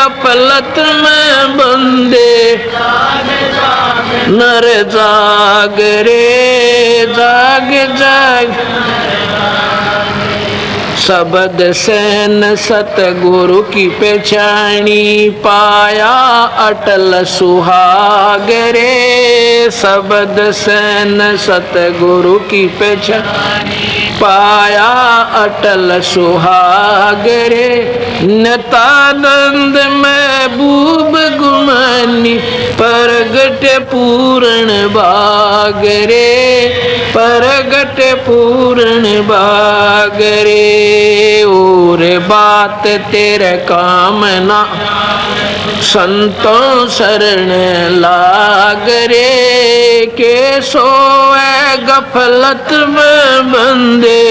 गफलत में बंदे नर जाग रे जाग जाग। शब्द सैन सतगुरु की पहचानी पाया अटल सुहाग रे। शब्द सैन सतगुरु की पहचानी पाया अटल सुहाग रे। नित्यानंद महबूब गुमानी परगट पूर्ण भाग रे परगट पूर्ण भाग रे। और बात तेरे काम ना संतों शरण लाग रे। के सोए गफलत में बंदे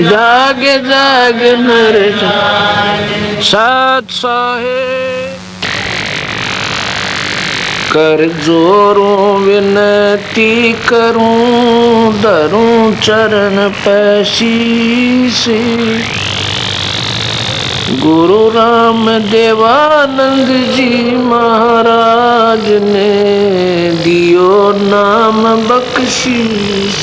जाग जाग नर जाग। सत साहेब कर जोरों विनती करूं धरूं चरण पे शीश। गुरु राम देवानंद जी महाराज ने दियो नाम बख्शीश।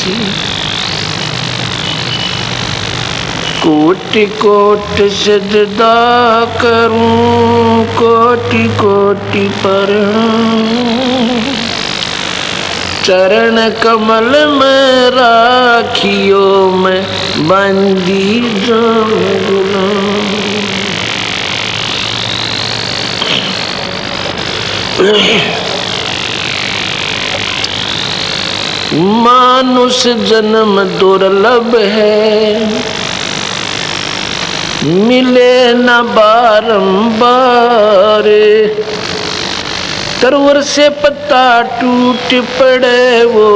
कोटि कोटि सजदा करूं कोटि कोटि प्रणाम। चरण कमल में राखियो मैं बंदी गुलाम। मानुष जन्म दुर्लभ है मिले न बारंबार। तरवर से पत्ता टूट पड़े वो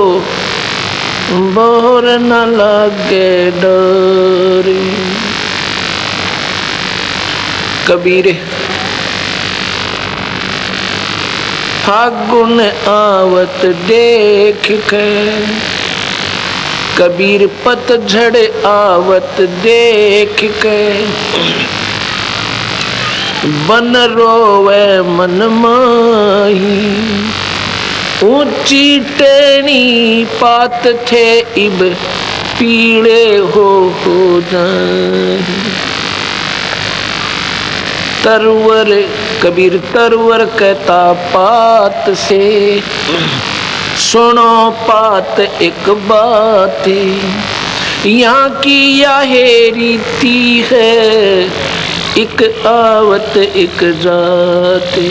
बोर न लागे डर। कबीर फागुन आवत देख के कबीर पतझड़ आवत देख के बन रोवे मन माही। ऊंची टेनी पात थे इब पीड़े हो जाए। तरवर कबीर तरवर कहता पात से सुनो पात एक बात। यहाँ की यह रीति है एक आवत एक जाते।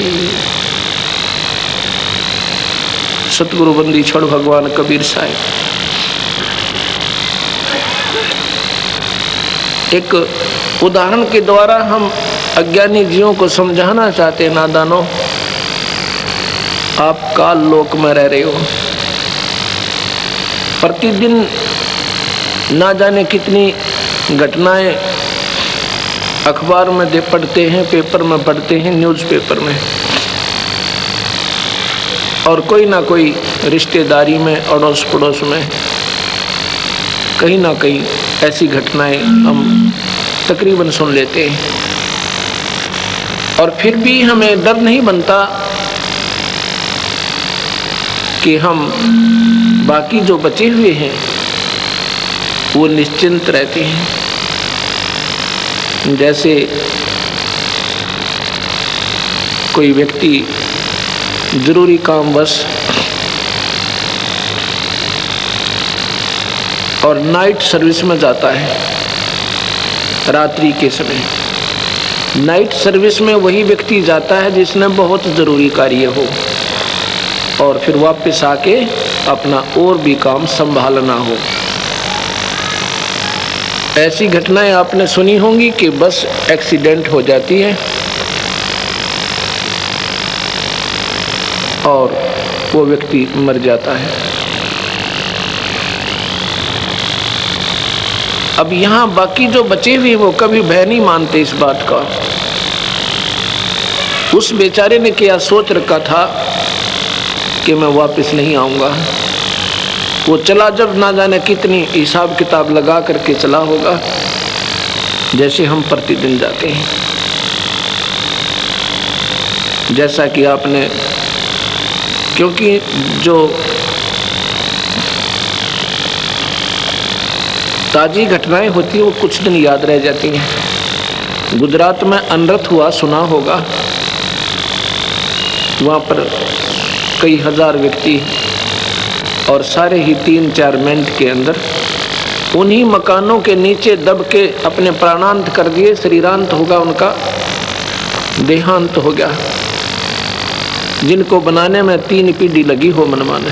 सतगुरु बंदी छोड़ भगवान कबीर साहब एक उदाहरण के द्वारा हम अज्ञानी जीवों को समझाना चाहते हैं। नादानों, आप काल लोक में रह रहे हो। प्रतिदिन ना जाने कितनी घटनाएं अखबार में पढ़ते हैं, पेपर में पढ़ते हैं, न्यूज़पेपर में, और कोई ना कोई रिश्तेदारी में अड़ोस पड़ोस में कहीं ना कहीं ऐसी घटनाएं हम तकरीबन सुन लेते हैं। और फिर भी हमें डर नहीं बनता कि हम बाकी जो बचे हुए हैं वो निश्चिंत रहते हैं। जैसे कोई व्यक्ति जरूरी काम बस और नाइट सर्विस में जाता है रात्रि के समय। नाइट सर्विस में वही व्यक्ति जाता है जिसने बहुत ज़रूरी कार्य हो और फिर वापस आके अपना और भी काम संभालना हो। ऐसी घटनाएं आपने सुनी होंगी कि बस एक्सीडेंट हो जाती है और वो व्यक्ति मर जाता है। अब यहाँ बाकी जो बचे हुए वो कभी भय नहीं मानते इस बात का। उस बेचारे ने क्या सोच रखा था कि मैं वापस नहीं आऊँगा। वो चला जब ना जाने कितनी हिसाब किताब लगा करके चला होगा। जैसे हम प्रतिदिन जाते हैं। जैसा कि आपने, क्योंकि जो ताज़ी घटनाएं होती हैं वो कुछ दिन याद रह जाती हैं। गुजरात में अनर्थ हुआ, सुना होगा। वहाँ पर कई हजार व्यक्ति और सारे ही 3-4 मिनट के अंदर उन्हीं मकानों के नीचे दब के अपने प्राणांत कर दिए। शरीरांत होगा, उनका देहांत हो गया। जिनको बनाने में 3 पीढ़ी लगी हो मनमाने।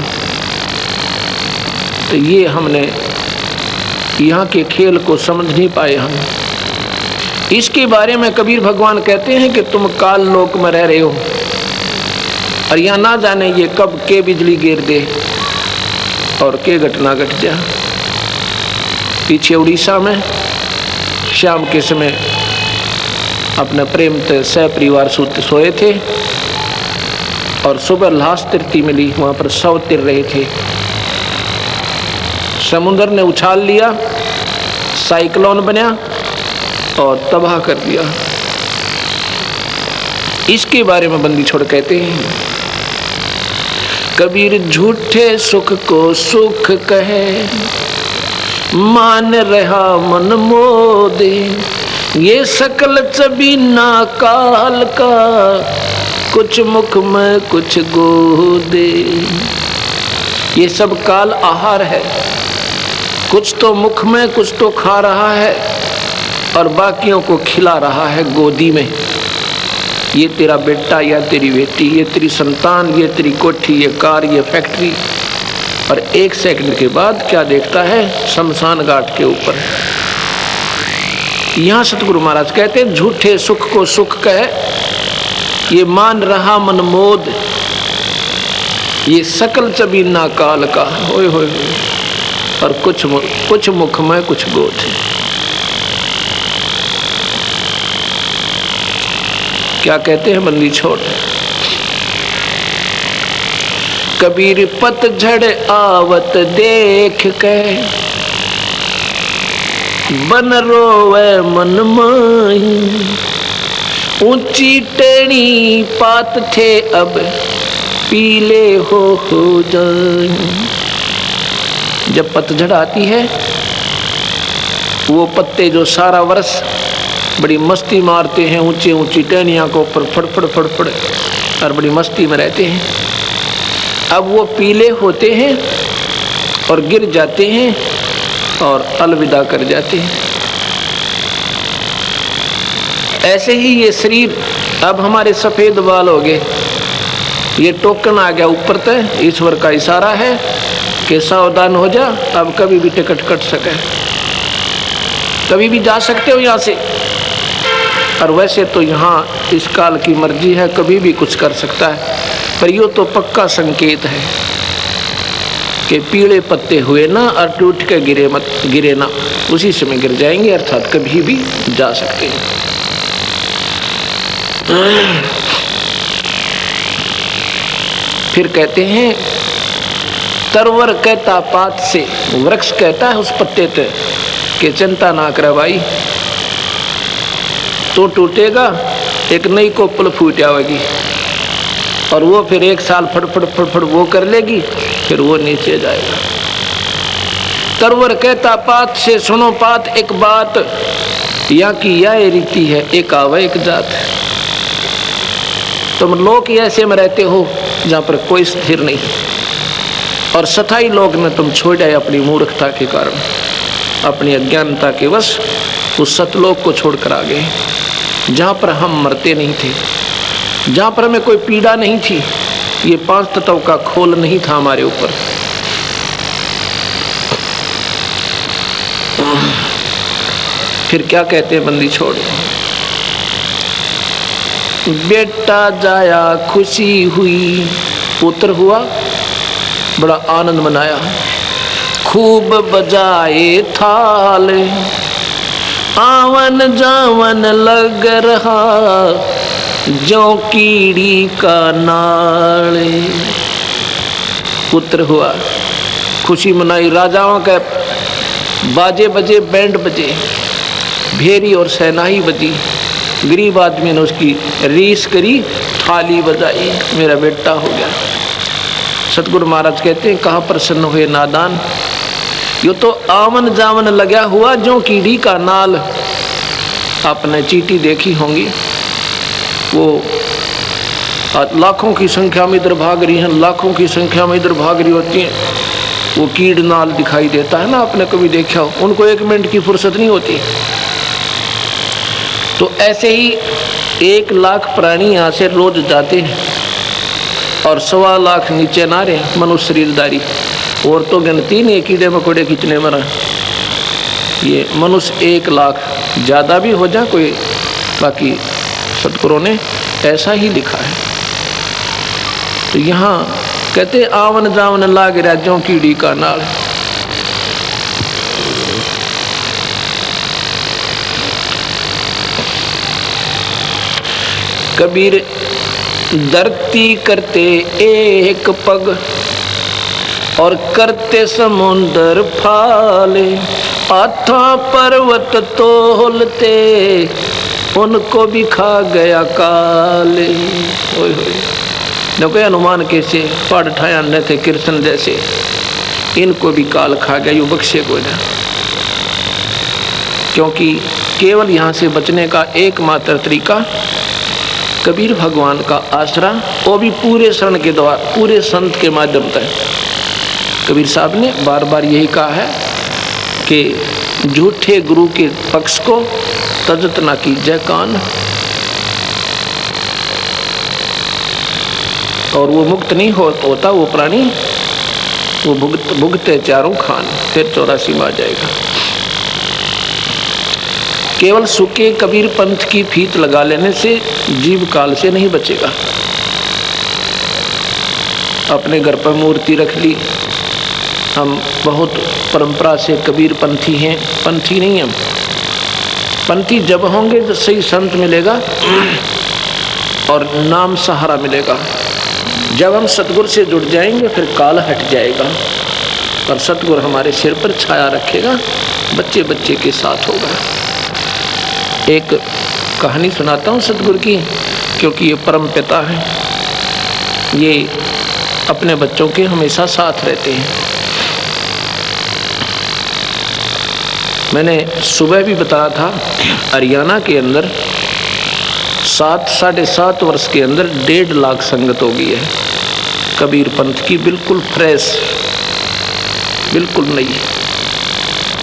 तो ये हमने यहाँ के खेल को समझ नहीं पाए हम। इसके बारे में कबीर भगवान कहते हैं कि तुम काल लोक में रह रहे हो और यहाँ ना जाने ये कब के बिजली गिर दे और के घटना घट जा। पीछे उड़ीसा में शाम के समय अपने प्रेम से सपरिवार सोए थे और सुबह लाश तिरती मिली। वहाँ पर शव तिर रहे थे। समुद्र ने उछाल लिया, साइक्लोन बना और तबाह कर दिया। इसके बारे में बंदी छोड़ कहते हैं, कबीर झूठे सुख को सुख कहे, मान रहा मन मोदे, ये सकल चबीना काल का, कुछ मुख में कुछ गोदे। ये सब काल आहार है, कुछ तो मुख में कुछ तो खा रहा है और बाकियों को खिला रहा है गोदी में। ये तेरा बेटा या तेरी बेटी, ये तेरी संतान, ये तेरी कोठी, ये कार, ये फैक्ट्री। और 1 सेकंड के बाद क्या देखता है? शमशान घाट के ऊपर। यहाँ सतगुरु महाराज कहते हैं झूठे सुख को सुख कहे, ये मान रहा मन मोद, ये सकल चबीना काल का। होए होए और कुछ मुख में कुछ गोद। क्या कहते हैं बंदी छोड़? कबीर पतझड़ आवत देख के, बन रोवे मन माही, ऊंची टेढ़ी पात थे अब पीले हो जाए। जब पतझड़ आती है, वो पत्ते जो सारा वर्ष बड़ी मस्ती मारते हैं, ऊंची ऊंची टहनियाँ को ऊपर फड़फड़ फड़फड़ और बड़ी मस्ती में रहते हैं, अब वो पीले होते हैं और गिर जाते हैं और अलविदा कर जाते हैं। ऐसे ही ये शरीर, अब हमारे सफ़ेद बाल हो गए, ये टोकन आ गया ऊपर तक। ईश्वर का इशारा है कि सावधान हो जा, अब कभी भी टिकट कट सके, कभी भी जा सकते हो यहाँ से। और वैसे तो यहाँ इस काल की मर्जी है, कभी भी कुछ कर सकता है। पर यो तो पक्का संकेत है कि पीले पत्ते हुए ना और टूट के गिरे ना, उसी समय गिर जाएंगे, अर्थात कभी भी जा सकते हैं। फिर कहते हैं तरवर कहता पात से, वृक्ष कहता है उस पत्ते पे कि चिंता ना करे भाई, तो टूटेगा, एक नई कोपल फूट आवेगी और वो फिर 1 साल फड़फड़ फड़फड़ वो कर लेगी, फिर वो नीचे जाएगा। तरवर कहता पात से, सुनो पात एक बात, यहाँ की यह रीति है, एक आवे एक जात है। तुम लोग ऐसे में रहते हो जहाँ पर कोई स्थिर नहीं, और सथाई लोग ने तुम छोड़ आए अपनी मूर्खता के कारण, अपनी अज्ञानता के वश उस सतलोक को छोड़कर आ गए, जहाँ पर हम मरते नहीं थे, जहाँ पर हमें कोई पीड़ा नहीं थी, ये 5 तत्व का खोल नहीं था हमारे ऊपर। फिर क्या कहते हैं बंदी छोड़? बेटा जाया खुशी हुई, पुत्र हुआ, बड़ा आनंद मनाया, खूब बजाए थाल, आवन जावन लग रहा, जो कीड़ी का नाल। पुत्र हुआ, खुशी मनाई, राजाओं के बाजे बजे, बैंड बजे, भेरी और सहनाई बजी। गरीब आदमी ने उसकी रीस करी, थाली बजाई, मेरा बेटा हो गया। सतगुरु महाराज कहते हैं, कहाँ प्रसन्न हुए नादान, यो तो आवन जावन लगा हुआ जो कीड़ी का नाल। आपने चींटी देखी होंगी, वो लाखों की संख्या में इधर भाग रही हैं, लाखों की संख्या में इधर भाग रही होती हैं, वो कीड़ नाल दिखाई देता है ना, आपने कभी देखा हो? उनको 1 मिनट की फुर्सत नहीं होती। तो ऐसे ही 1 लाख प्राणी यहाँ से रोज जाते हैं और 1.25 लाख नीचे नारे मनुष्य शरीरधारी, और तो गिनती नहीं, कीड़े मकोड़े कितने मरा। ये मनुष्य 1 लाख, ज़्यादा भी हो जाए कोई, बाकी सतगुरु ने ऐसा ही लिखा है। तो यहाँ कहते आवन जावन लाग राज्यों कीड़ी का नाल। कबीर धरती करते एक पग और करते समुंदर फाले, आथा पर्वत तोलते उनको भी खा गया काले। ओए होए, देखो हनुमान कैसे पहाड़ ठाया न थे कृष्ण जैसे, इनको भी काल खा गया, यू बख्शे को ना। क्योंकि केवल यहाँ से बचने का एकमात्र तरीका कबीर भगवान का आसरा, वो भी पूरे शरण के द्वारा, पूरे संत के माध्यम से। कबीर साहब ने बार बार यही कहा है कि झूठे गुरु के पक्ष को तजत ना कीजिए कान, और वो मुक्त नहीं होता वो प्राणी, वो भुगते चारों खान, फिर 84 में आ जाएगा। केवल सूखे कबीर पंथ की फीत लगा लेने से जीव काल से नहीं बचेगा। अपने घर पर मूर्ति रख ली, हम बहुत परंपरा से कबीर पंथी हैं, पंथी नहीं हम। पंथी जब होंगे तो सही संत मिलेगा और नाम सहारा मिलेगा। जब हम सतगुरु से जुड़ जाएंगे फिर काल हट जाएगा, और सतगुरु हमारे सिर पर छाया रखेगा, बच्चे बच्चे के साथ होगा। एक कहानी सुनाता हूँ सतगुरु की, क्योंकि ये परम पिता है, ये अपने बच्चों के हमेशा साथ रहते हैं। मैंने सुबह भी बताया था, हरियाणा के अंदर 7-7.5 वर्ष के अंदर 1.5 लाख संगत हो गई है कबीर पंथ की, बिल्कुल फ्रेश, बिल्कुल नई।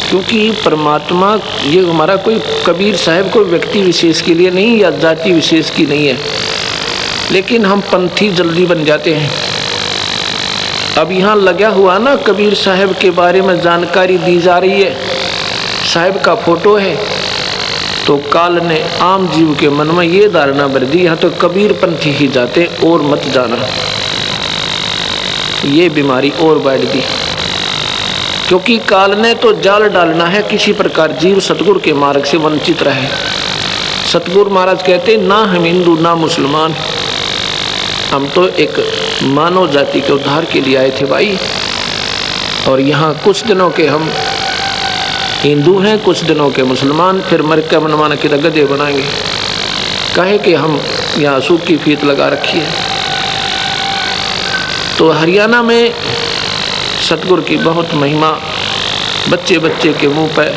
क्योंकि परमात्मा ये हमारा कोई कबीर साहब कोई व्यक्ति विशेष के लिए नहीं या जाति विशेष की नहीं है, लेकिन हम पंथी जल्दी बन जाते हैं। अब यहाँ लगा हुआ ना, कबीर साहब के बारे में जानकारी दी जा रही है, साहब का फोटो है, तो काल ने आम जीव के मन में ये धारणा भर दी, यहाँ तो कबीर पंथी ही जाते और मत जाना। ये बीमारी और बढ़ दी, क्योंकि काल ने तो जाल डालना है किसी प्रकार जीव सतगुरु के मार्ग से वंचित रहे। सतगुरु महाराज कहते ना हम हिंदू ना मुसलमान, हम तो एक मानव जाति के उद्धार के लिए आए थे भाई। और यहाँ कुछ दिनों के हम हिंदू हैं, कुछ दिनों के मुसलमान, फिर मर के मनमाना के गधे बनाएंगे। कहे कि हम यहाँ सूख की फीत लगा रखी है। तो हरियाणा में सतगुरु की बहुत महिमा, बच्चे बच्चे के मुंह पर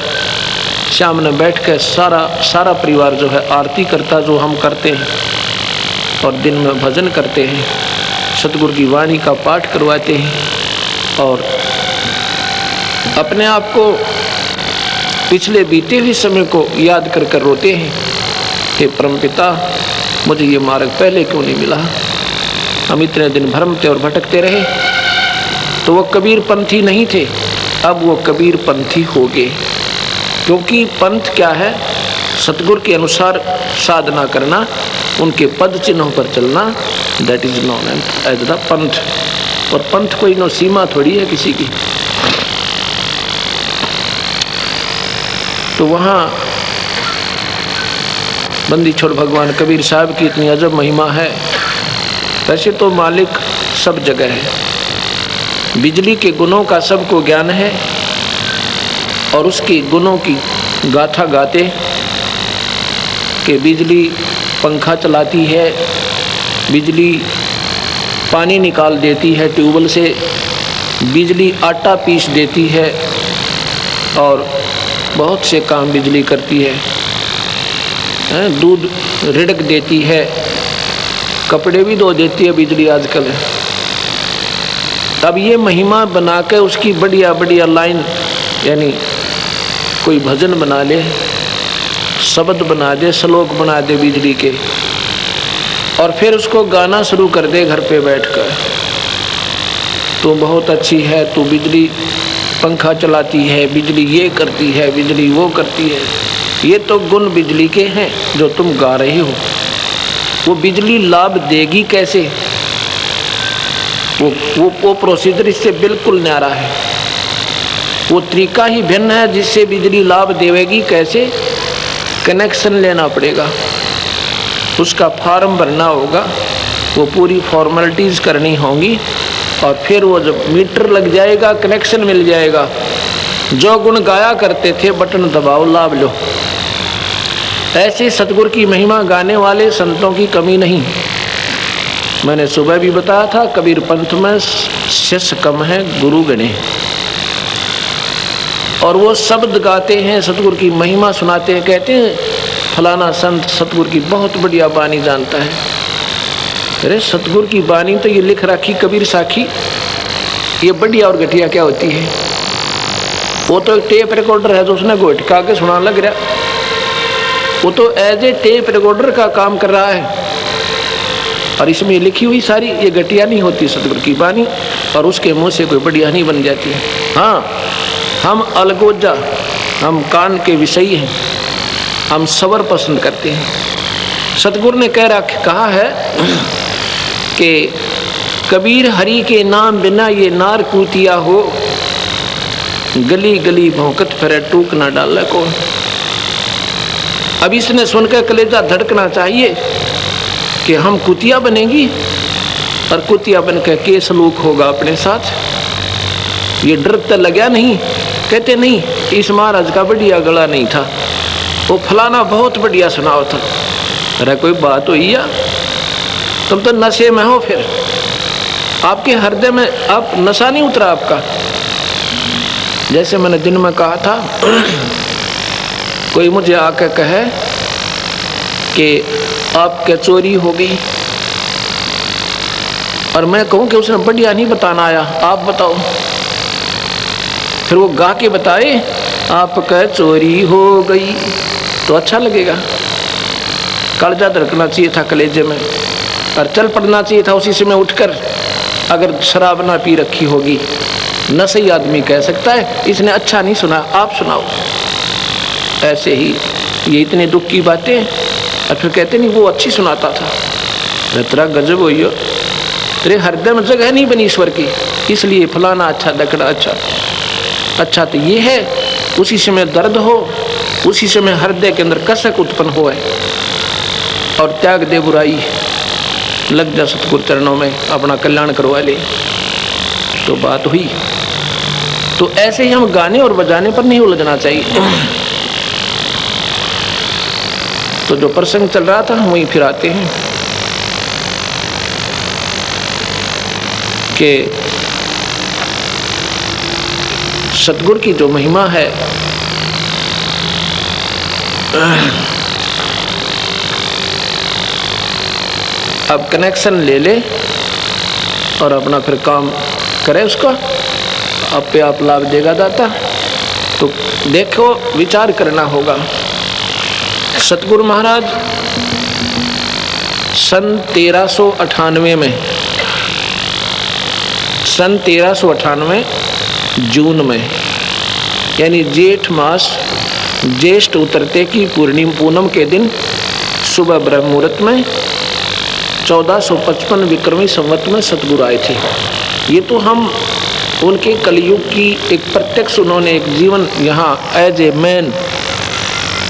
सामने बैठ कर सारा परिवार जो है आरती करता, जो हम करते हैं, और दिन में भजन करते हैं, सतगुरु की वाणी का पाठ करवाते हैं, और अपने आप को पिछले बीते हुए समय को याद कर कर रोते हैं कि परमपिता मुझे ये मार्ग पहले क्यों नहीं मिला, हम इतने दिन भ्रमते और भटकते रहे। तो वो कबीर पंथी नहीं थे, अब वो कबीर पंथी हो गए। क्योंकि पंथ क्या है? सतगुरु के अनुसार साधना करना, उनके पद चिन्हों पर चलना, that is known as the पंथ। और पंथ कोई नो सीमा थोड़ी है किसी की। तो वहाँ बंदी छोड़ भगवान कबीर साहब की इतनी अजब महिमा है। वैसे तो मालिक सब जगह है, बिजली के गुणों का सबको ज्ञान है, और उसके गुणों की गाथा गाते कि बिजली पंखा चलाती है, बिजली पानी निकाल देती है ट्यूबवेल से, बिजली आटा पीस देती है और बहुत से काम बिजली करती है, दूध रिड़क देती है, कपड़े भी धो देती है बिजली आजकल। अब ये महिमा बना के उसकी बढ़िया बढ़िया लाइन, यानी कोई भजन बना ले, शब्द बना दे, श्लोक बना दे बिजली के, और फिर उसको गाना शुरू कर दे घर पे बैठकर, तो बहुत अच्छी है, तो बिजली पंखा चलाती है, बिजली ये करती है, बिजली वो करती है। ये तो गुण बिजली के हैं जो तुम गा रहे हो। वो बिजली लाभ देगी कैसे? वो प्रोसीजर इससे बिल्कुल न्यारा है। वो तरीका ही भिन्न है जिससे बिजली लाभ देवेगी कैसे। कनेक्शन लेना पड़ेगा, उसका फॉर्म भरना होगा, वो पूरी फॉर्मेलिटीज़ करनी होंगी, और फिर वो जब मीटर लग जाएगा, कनेक्शन मिल जाएगा। जो गुण गाया करते थे बटन दबाओ लाभ लो। ऐसे सतगुरु की महिमा गाने वाले संतों की कमी नहीं। मैंने सुबह भी बताया था, कबीर पंथ में शिष्य कम है, गुरु गणे। और वो शब्द गाते हैं, सतगुरु की महिमा सुनाते हैं, कहते हैं फलाना संत सतगुरु की बहुत बढ़िया बानी जानता है। अरे सतगुरु की बानी तो ये लिख रखी कबीर साखी, ये बढ़िया और घटिया क्या होती है? वो तो एक टेप रिकॉर्डर है जो उसने घोटका के सुनाने लग रहा, वो तो एज ए टेप रिकॉर्डर का काम कर रहा है। और इसमें लिखी हुई सारी ये घटिया नहीं होती सतगुरु की बानी, और उसके मुंह से कोई बढ़िया नहीं बन जाती है। हाँ, हम अलगोजा, हम कान के विषयी हैं, हम सबर पसंद करते हैं। सतगुरु ने कहा है कि कबीर हरि के नाम बिना ये नार कूतिया हो, गली गली भौंकत फिरे टूक ना डाले को। अब इसने सुनकर कलेजा धड़कना चाहिए कि हम कुतिया बनेंगी, और कुतिया बनकर के सलूक होगा अपने साथ। ये डर तो लगा नहीं? कहते नहीं, इस महाराज का बढ़िया गला नहीं था, वो फलाना बहुत बढ़िया सुनाओ था। अरे कोई बात हुई या? तुम तो नशे में हो, फिर आपके हृदय में आप नशा नहीं उतरा आपका। जैसे मैंने दिन में कहा था, कोई मुझे आकर कहे कि आपके चोरी हो गई, और मैं कहूँ कि उसने बढ़िया नहीं बताना आया, आप बताओ। फिर वो गा के बताए आपका चोरी हो गई, तो अच्छा लगेगा। कलेजा धड़कना चाहिए था कलेजे में, और चल पड़ना चाहिए था उसी समय उठकर। अगर शराब ना पी रखी होगी, न सही आदमी कह सकता है इसने अच्छा नहीं सुना, आप सुनाओ। ऐसे ही ये इतने दुख की बातें, और फिर कहते नहीं वो अच्छी सुनाता था। तेरा गजब हो, तेरे हृदय में जगह नहीं बनी ईश्वर की, इसलिए फलाना अच्छा दकड़ा अच्छा तो ये है। उसी समय दर्द हो, उसी समय हृदय के अंदर कसक उत्पन्न हो, और त्याग दे बुराई, लग जा सतगुरु चरणों में, अपना कल्याण करवा ले, तो बात हुई। तो ऐसे ही हम गाने और बजाने पर नहीं उलझना चाहिए। तो जो प्रसंग चल रहा था वहीं फिर आते हैं कि सतगुरु की जो महिमा है, अब कनेक्शन ले ले और अपना फिर काम करे, उसका आप पे आप लाभ देगा दाता। तो देखो, विचार करना होगा। सतगुरु महाराज सन 1398 में, सन 1398 जून में, यानी जेठ मास, ज्येष्ठ उतरते की पूनम के दिन सुबह ब्रह्म मुहूर्त में 1455 विक्रमी संवत में सतगुरु आए थे। ये तो हम उनके कलयुग की एक प्रत्यक्ष, उन्होंने एक जीवन यहाँ एज ए मैन,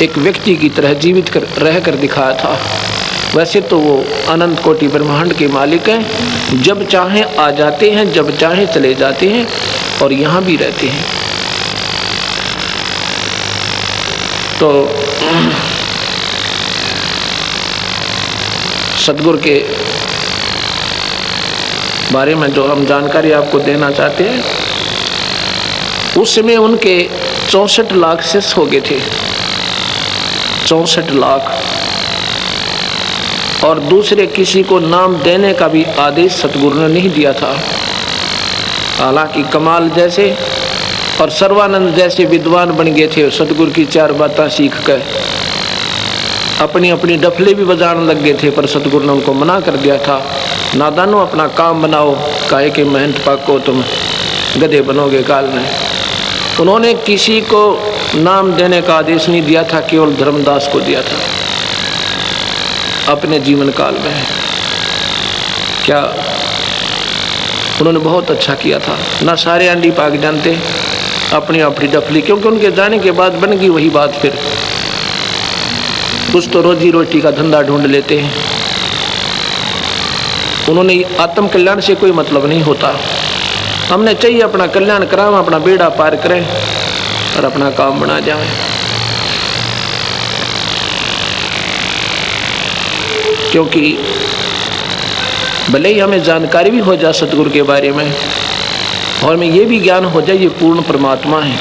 एक व्यक्ति की तरह जीवित रह कर दिखाया था। वैसे तो वो अनंत कोटि ब्रह्मांड के मालिक हैं, जब चाहें आ जाते हैं, जब चाहें चले जाते हैं, और यहाँ भी रहते हैं। तो सतगुरु के बारे में जो हम जानकारी आपको देना चाहते हैं, उस समय उनके 64 लाख शिष्य हो गए थे, 64 लाख। और दूसरे किसी को नाम देने का भी आदेश सतगुरु ने नहीं दिया था। हालांकि कमाल जैसे और सर्वानंद जैसे विद्वान बन गए थे, सतगुरु की 4 बातें सीख कर अपनी अपनी डफले भी बजाने लग गए थे, पर सतगुरु ने उनको मना कर दिया था, नादानो अपना काम बनाओ, काहे के महंत पाको तुम गधे बनोगे काल में। उन्होंने किसी को नाम देने का आदेश नहीं दिया था, केवल धर्मदास को दिया था अपने जीवन काल में। क्या उन्होंने बहुत अच्छा किया था। ना सारे अंडी पाक जानते अपनी अपनी डफली, क्योंकि उनके जाने के बाद बन गई वही बात। फिर कुछ तो रोजी रोटी का धंधा ढूंढ लेते हैं। उन्होंने आत्म कल्याण से कोई मतलब नहीं होता। हमने चाहिए अपना कल्याण कराएं, अपना बेड़ा पार करें और अपना काम बना जाए। क्योंकि भले ही हमें जानकारी भी हो जाए सतगुरु के बारे में और हमें ये भी ज्ञान हो जाए ये पूर्ण परमात्मा है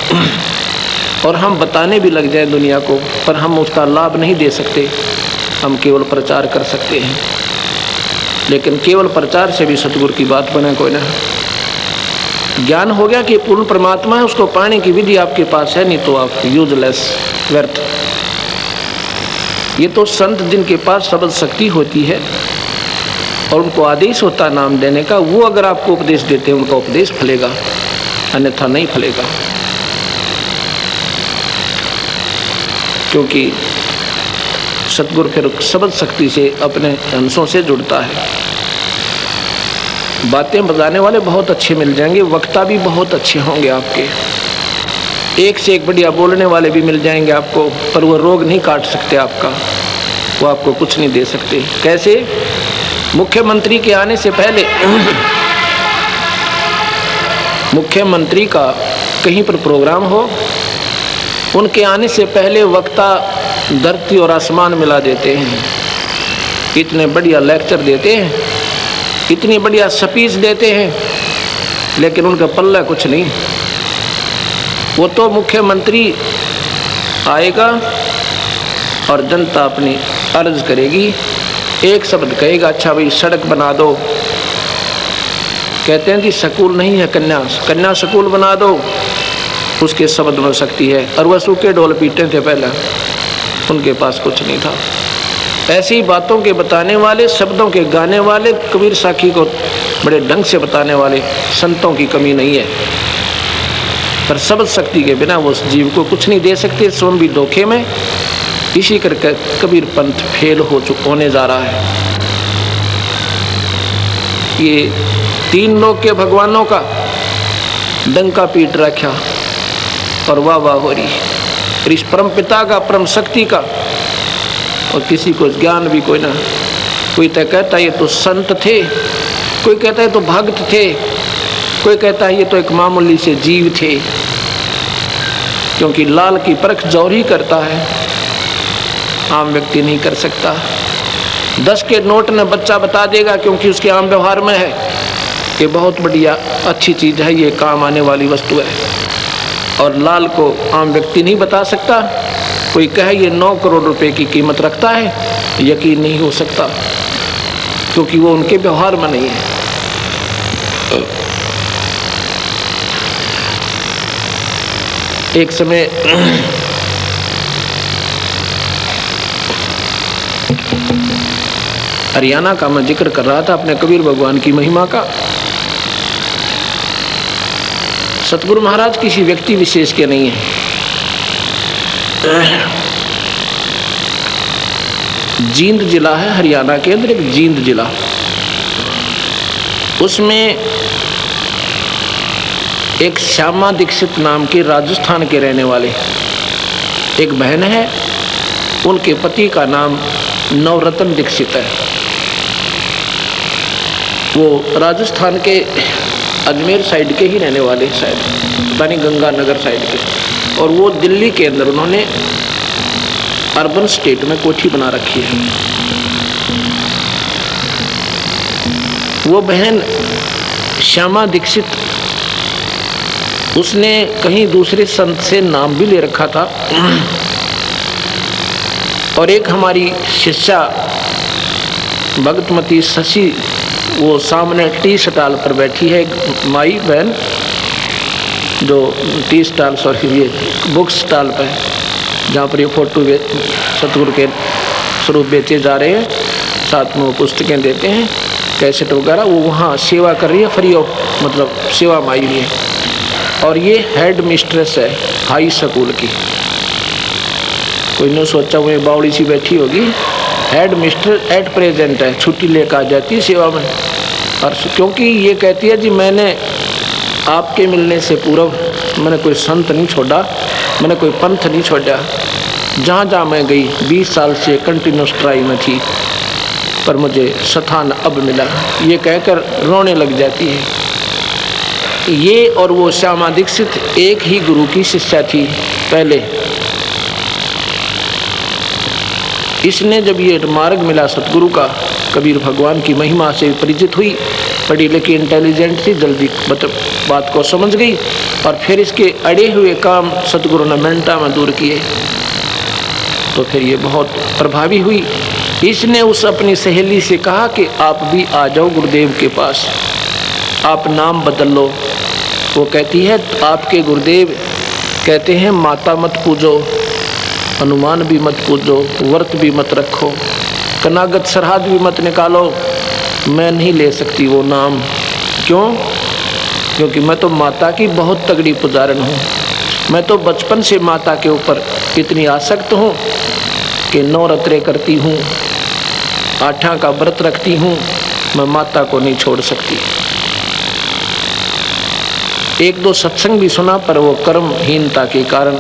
और हम बताने भी लग जाए दुनिया को, पर हम उसका लाभ नहीं दे सकते। हम केवल प्रचार कर सकते हैं, लेकिन केवल प्रचार से भी सतगुरु की बात बने कोई ना। ज्ञान हो गया कि पूर्ण परमात्मा है, उसको पाने की विधि आपके पास है, नहीं तो आप यूजलेस, व्यर्थ। ये तो संत जिनके पास शब्द शक्ति होती है और उनको आदेश होता है नाम देने का, वो अगर आपको उपदेश देते हैं उनका उपदेश फलेगा, अन्यथा नहीं फलेगा। क्योंकि सतगुरु फिर शब्द शक्ति से अपने अंशों से जुड़ता है। बातें बताने वाले बहुत अच्छे मिल जाएंगे, वक्ता भी बहुत अच्छे होंगे आपके, एक से एक बढ़िया बोलने वाले भी मिल जाएंगे आपको, पर वो रोग नहीं काट सकते आपका, वो आपको कुछ नहीं दे सकते। कैसे? मुख्यमंत्री के आने से पहले मुख्यमंत्री का कहीं पर प्रोग्राम हो, उनके आने से पहले वक्ता धरती और आसमान मिला देते हैं। इतने बढ़िया लेक्चर देते हैं, इतनी बढ़िया स्पीच देते हैं, लेकिन उनका पल्ला कुछ नहीं। वो तो मुख्यमंत्री आएगा और जनता अपनी अर्ज करेगी, एक शब्द कहेगा, अच्छा भाई सड़क बना दो। कहते हैं कि स्कूल नहीं है, कन्या स्कूल बना दो, उसके शब्द में शक्ति है। और वह सूखे ढोल पीटते थे पहले, उनके पास कुछ नहीं था। ऐसी बातों के बताने वाले, शब्दों के गाने वाले, कबीर साखी को बड़े ढंग से बताने वाले संतों की कमी नहीं है, पर शब्द शक्ति के बिना वो जीव को कुछ नहीं दे सकते। स्वयं भी धोखे में, इसी करके कबीर पंथ फेल होने जा रहा है। ये 3 लोक के भगवानों का डंका पीट रखा और वाह वाह हो रही है, इस परम पिता का, परम शक्ति का, और किसी को ज्ञान भी कोई ना। कोई तो कहता है ये तो संत थे, कोई कहता है तो भक्त थे, कोई कहता है ये तो एक मामूली से जीव थे। क्योंकि लाल की परख जौहरी करता है, आम व्यक्ति नहीं कर सकता। 10 के नोट में बच्चा बता देगा, क्योंकि उसके आम व्यवहार में है कि बहुत बढ़िया अच्छी चीज़ है, ये काम आने वाली वस्तु है। और लाल को आम व्यक्ति नहीं बता सकता। कोई कहे ये 9 करोड़ रुपए की कीमत रखता है, यकीन नहीं हो सकता, क्योंकि वो उनके व्यवहार में नहीं है। एक समय हरियाणा का मैं जिक्र कर रहा था अपने कबीर भगवान की महिमा का। सतगुरु महाराज किसी व्यक्ति विशेष के नहीं है। जींद जिला है हरियाणा के अंदर, एक जींद जिला, उसमें एक श्यामा दीक्षित नाम के राजस्थान के रहने वाले एक बहन है, उनके पति का नाम नवरत्न दीक्षित है। वो राजस्थान के अजमेर साइड के ही रहने वाले, शायद पता नहीं गंगानगर साइड के। और वो दिल्ली के अंदर उन्होंने अर्बन स्टेट में कोठी बना रखी है। वो बहन श्यामा दीक्षित, उसने कहीं दूसरे संत से नाम भी ले रखा था। और एक हमारी शिष्या भगतमती शशि, वो सामने टी स्टॉल पर बैठी है, एक माई बहन जो टी स्टॉल ये बुक स्टॉल पर, जहाँ पर ये फोटो सतगुरु के स्वरूप बेचे जा रहे हैं, साथ में वो पुस्तकें देते हैं, कैसेट वगैरह, वो वहाँ सेवा कर रही है फ्री ऑफ, मतलब सेवा माई है। और ये हेड मिस्ट्रेस है हाई स्कूल की। कोई ने सोचा वो बावड़ी सी बैठी होगी, हेड मिस्ट्रेस एट प्रेजेंट है, छुट्टी लेकर आ जाती है सेवा में। और क्योंकि ये कहती है जी मैंने आपके मिलने से पूर्व मैंने कोई संत नहीं छोड़ा, मैंने कोई पंथ नहीं छोड़ा, जहाँ जहाँ मैं गई 20 साल से कंटिन्यूस ट्राई में थी, पर मुझे स्थान अब मिला, ये कहकर रोने लग जाती है। ये और वो श्यामा दीक्षित एक ही गुरु की शिष्या थी पहले। इसने जब ये मार्ग मिला सतगुरु का, कबीर भगवान की महिमा से परिचित हुई, पढ़ी लिखी इंटेलिजेंट थी, जल्दी बात को समझ गई, और फिर इसके अड़े हुए काम सतगुरु ने मिनटा में दूर किए। तो फिर ये बहुत प्रभावी हुई। इसने उस अपनी सहेली से कहा कि आप भी आ जाओ गुरुदेव के पास, आप नाम बदल लो। वो कहती है आपके गुरुदेव कहते हैं माता मत पूजो, हनुमान भी मत पूजो, व्रत भी मत रखो, कनागत सरहद भी मत निकालो। मैं नहीं ले सकती वो नाम। क्यों? क्योंकि मैं तो माता की बहुत तगड़ी पुजारन हूँ। मैं तो बचपन से माता के ऊपर इतनी आसक्त हूँ कि नवरात्रे करती हूँ, आठा का व्रत रखती हूँ, मैं माता को नहीं छोड़ सकती। एक दो सत्संग भी सुना, पर वो कर्महीनता के कारण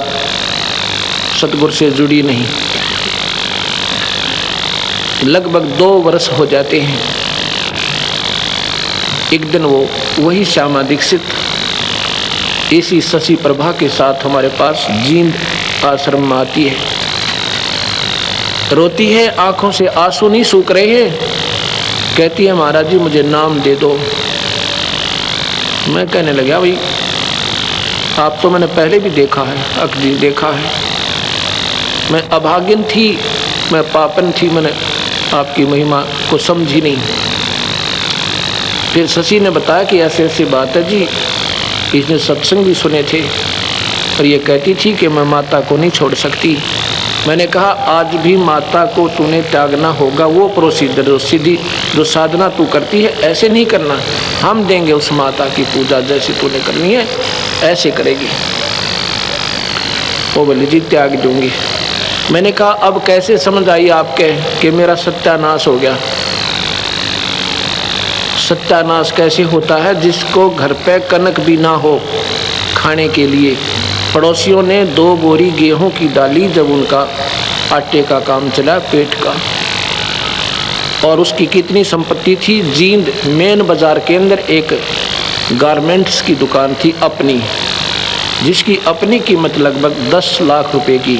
सतगुरु से जुड़ी नहीं। लगभग 2 वर्ष हो जाते हैं। एक दिन वो वही श्यामा दीक्षित इसी शशि प्रभा के साथ हमारे पास जींद आश्रम में आती है, रोती है, आंखों से आंसू नहीं सूख रहे हैं, कहती है महाराज जी मुझे नाम दे दो। मैं कहने लगा भाई आप तो मैंने पहले भी देखा है, अक्सर देखा है, मैं अभागिन थी, मैं पापन थी, मैंने आपकी महिमा को समझी नहीं। फिर शशि ने बताया कि ऐसे ऐसी बात है जी, इसने सत्संग भी सुने थे, और ये कहती थी कि मैं माता को नहीं छोड़ सकती। मैंने कहा आज भी माता को तूने त्यागना होगा, वो प्रोसीजर जो सीधी जो साधना तू करती है ऐसे नहीं करना, हम देंगे उस माता की पूजा जैसी तूने करनी है ऐसे करेगी। वो बोली जी त्याग दूंगी। मैंने कहा अब कैसे समझ आई आपके कि मेरा सत्यानाश हो गया? सत्यानाश कैसे होता है? जिसको घर पे कनक भी ना हो खाने के लिए, पड़ोसियों ने 2 बोरी गेहूं की डाली जब उनका आटे का काम चला पेट का, और उसकी कितनी संपत्ति थी। जींद मेन बाजार के अंदर एक गारमेंट्स की दुकान थी अपनी, जिसकी अपनी कीमत लगभग 10 लाख रुपए की,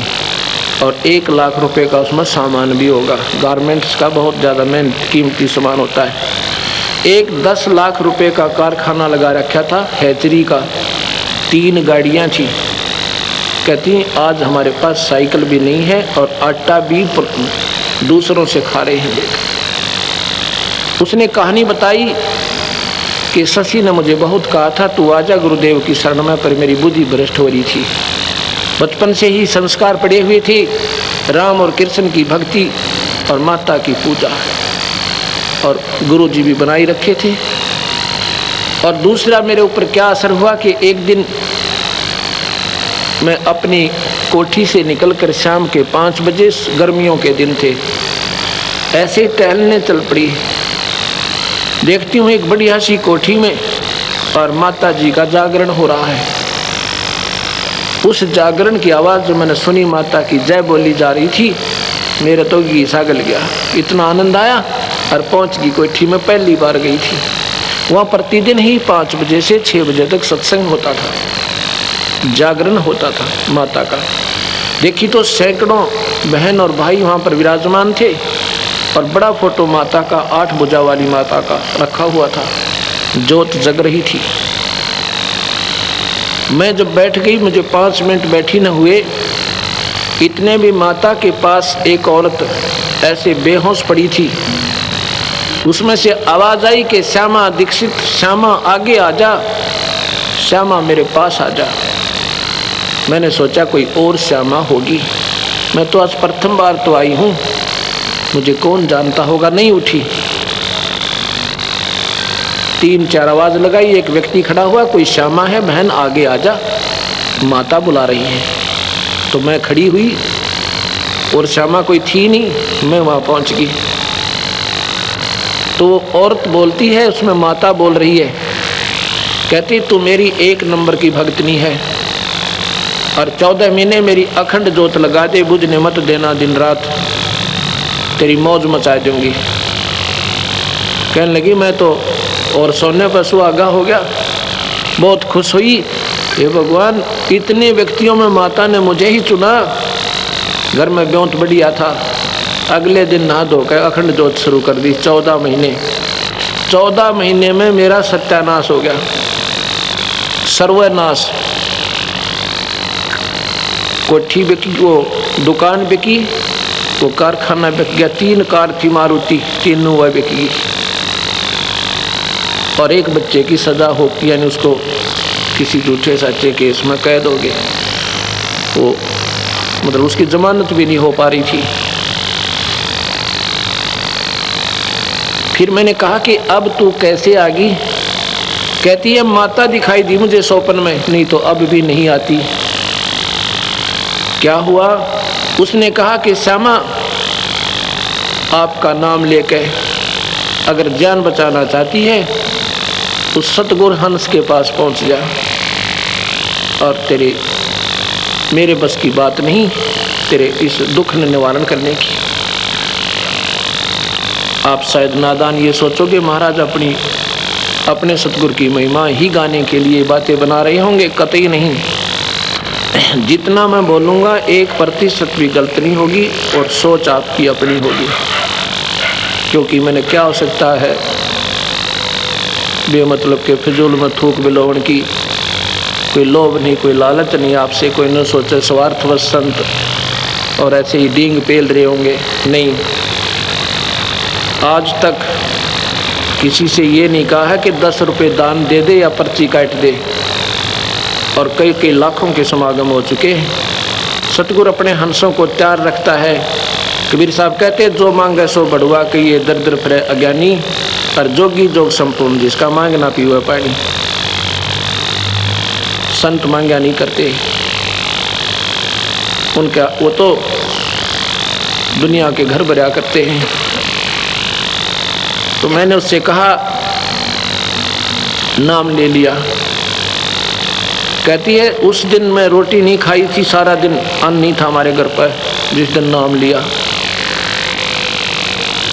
और 1 लाख रुपए का उसमें सामान भी होगा। गारमेंट्स का बहुत ज़्यादा मेन कीमती सामान होता है। एक 10 लाख रुपए का कारखाना लगा रखा था हैचरी का, 3 गाड़ियाँ थी। कहती आज हमारे पास साइकिल भी नहीं है और आटा भी दूसरों से खा रहे हैं। उसने कहानी बताई कि शशि ने मुझे बहुत कहा था तू आजा गुरुदेव की शरण में, पर मेरी बुद्धि भ्रष्ट हो रही थी। बचपन से ही संस्कार पड़े हुए थे, राम और कृष्ण की भक्ति और माता की पूजा, और गुरु जी भी बनाई रखे थे। और दूसरा मेरे ऊपर क्या असर हुआ कि एक दिन मैं अपनी कोठी से निकलकर शाम के 5 बजे, गर्मियों के दिन थे, ऐसे टहलने चल पड़ी। देखती हूँ एक बढ़िया सी कोठी में और माता जी का जागरण हो रहा है। उस जागरण की आवाज़ जो मैंने सुनी, माता की जय बोली जा रही थी, मेरा तो गीसा गल गया, इतना आनंद आया। और पहुँच गई कोठी में, पहली बार गई थी वहाँ। प्रतिदिन ही 5 बजे से 6 बजे तक सत्संग होता था, जागरण होता था माता का। देखी तो सैकड़ों बहन और भाई वहाँ पर विराजमान थे और बड़ा फोटो माता का, 8 भुजा वाली माता का रखा हुआ था, ज्योत जग रही थी। मैं जब बैठ गई, मुझे 5 मिनट बैठी न हुए, इतने भी माता के पास एक औरत ऐसे बेहोश पड़ी थी। उसमें से आवाज आई कि श्यामा दीक्षित, श्यामा आगे आ जा, श्यामा मेरे पास आ जा। मैंने सोचा कोई और श्यामा होगी, मैं तो आज प्रथम बार तो आई हूँ, मुझे कौन जानता होगा। नहीं उठी। 3-4 आवाज लगाई, एक व्यक्ति खड़ा हुआ, कोई श्यामा है बहन आगे आ जा, माता बुला रही है। तो मैं खड़ी हुई और श्यामा कोई थी नहीं, मैं वहाँ पहुँच गई। तो औरत बोलती है, उसमें माता बोल रही है, कहती तू मेरी 1 नंबर की भक्तनी है और 14 महीने मेरी अखंड जोत लगा दे, बुझने मत देना दिन रात, तेरी मौज मचा दूंगी। कहने लगी मैं तो और सोने पर सुहागा हो गया, बहुत खुश हुई। हे भगवान, इतने व्यक्तियों में माता ने मुझे ही चुना। घर में ब्योंत बढ़िया था, अगले दिन नहा धोकर अखंड जोत शुरू कर दी। 14 महीने में मेरा सत्यानाश हो गया, सर्वनाश। कोठी बिकी, वो दुकान बिकी, वो कारखाना बिक गया। 3 कार थी मारुति, तीनों वह बिक गई। और एक बच्चे की सजा होती, यानी उसको किसी झूठे सच्चे केस में कैद हो गए। वो मतलब उसकी जमानत भी नहीं हो पा रही थी। फिर मैंने कहा कि अब तू कैसे आ गई? कहती है माता दिखाई दी मुझे स्वप्न में, नहीं तो अब भी नहीं आती। क्या हुआ? उसने कहा कि श्यामा आपका नाम लेकर अगर जान बचाना चाहती है तो सतगुरु हंस के पास पहुंच जा, और तेरे मेरे बस की बात नहीं तेरे इस दुख ने निवारण करने की। आप शायद नादान ये सोचोगे महाराज अपने सतगुरु की महिमा ही गाने के लिए बातें बना रहे होंगे। कतई नहीं, जितना मैं बोलूँगा 1% भी गलत नहीं होगी और सोच आपकी अपनी होगी। क्योंकि मैंने क्या हो सकता है बेमतलब के फिजूल में थूक बिलोवन की, कोई लोभ नहीं, कोई लालच नहीं आपसे, कोई न सोचे स्वार्थवश संत और ऐसे ही डींग पेल रहे होंगे। नहीं, आज तक किसी से ये नहीं कहा है कि 10 रुपये दान दे दे या पर्ची काट दे, और कई लाखों के समागम हो चुके हैं। सतगुरु अपने हंसों को तैयार रखता है। कबीर साहब कहते हैं जो मांगे सो बढ़वा के ये दर दर फिरे अज्ञानी, और जोगी जोग संपूर्ण जिसका मांग ना पीवे पानी। संत मांगा नहीं करते, उनका वो तो दुनिया के घर भरा करते हैं। तो मैंने उससे कहा, नाम ले लिया। कहती है उस दिन मैं रोटी नहीं खाई थी, सारा दिन अन्न नहीं था हमारे घर पर, जिस दिन नाम लिया।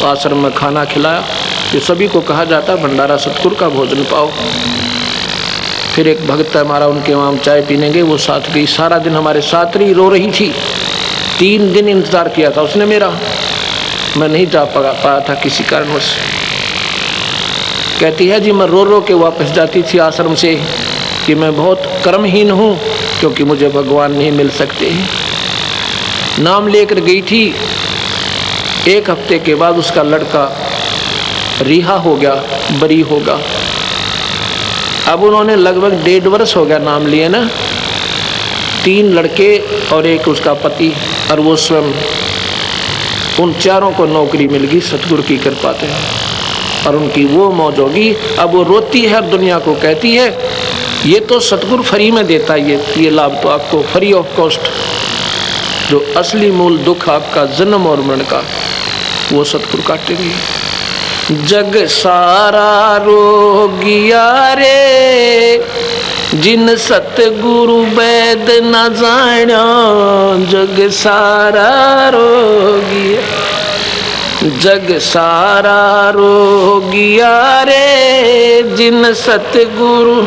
आश्रम में खाना खिलाया, ये सभी को कहा जाता है भंडारा सतगुरु का भोजन पाओ। फिर एक भक्त हमारा, उनके वहाँ हम चाय पीने गए, वो साथ गई। सारा दिन हमारे साथ रही, रो रही थी। 3 दिन इंतज़ार किया था उसने मेरा, मैं नहीं जा पाया था किसी कारणवश। कहती है जी मैं रो रो के वापस जाती थी आश्रम से कि मैं बहुत कर्महीन हूँ, क्योंकि मुझे भगवान नहीं मिल सकते। नाम लेकर गई थी। 1 हफ्ते के बाद उसका लड़का रिहा हो गया, बरी होगा। अब उन्होंने लगभग 1.5 वर्ष हो गया नाम लिए ना। 3 लड़के और एक उसका पति और वो स्वयं, उन चारों को नौकरी मिल गई सतगुरु की कृपा से, और उनकी वो मौज होगी। अब वो रोती है और दुनिया को कहती है ये तो सतगुरु फ्री में देता है, ये लाभ तो आपको फ्री ऑफ कॉस्ट। जो असली मूल दुख आपका जन्म और मरण का, वो सतगुरु काटेंगे। जग सारा रोगिया रे, जिन सतगुरु वैद न जाना। जग सारा रोगिया, जग सारा रोगिया रे, जिन सतगुरु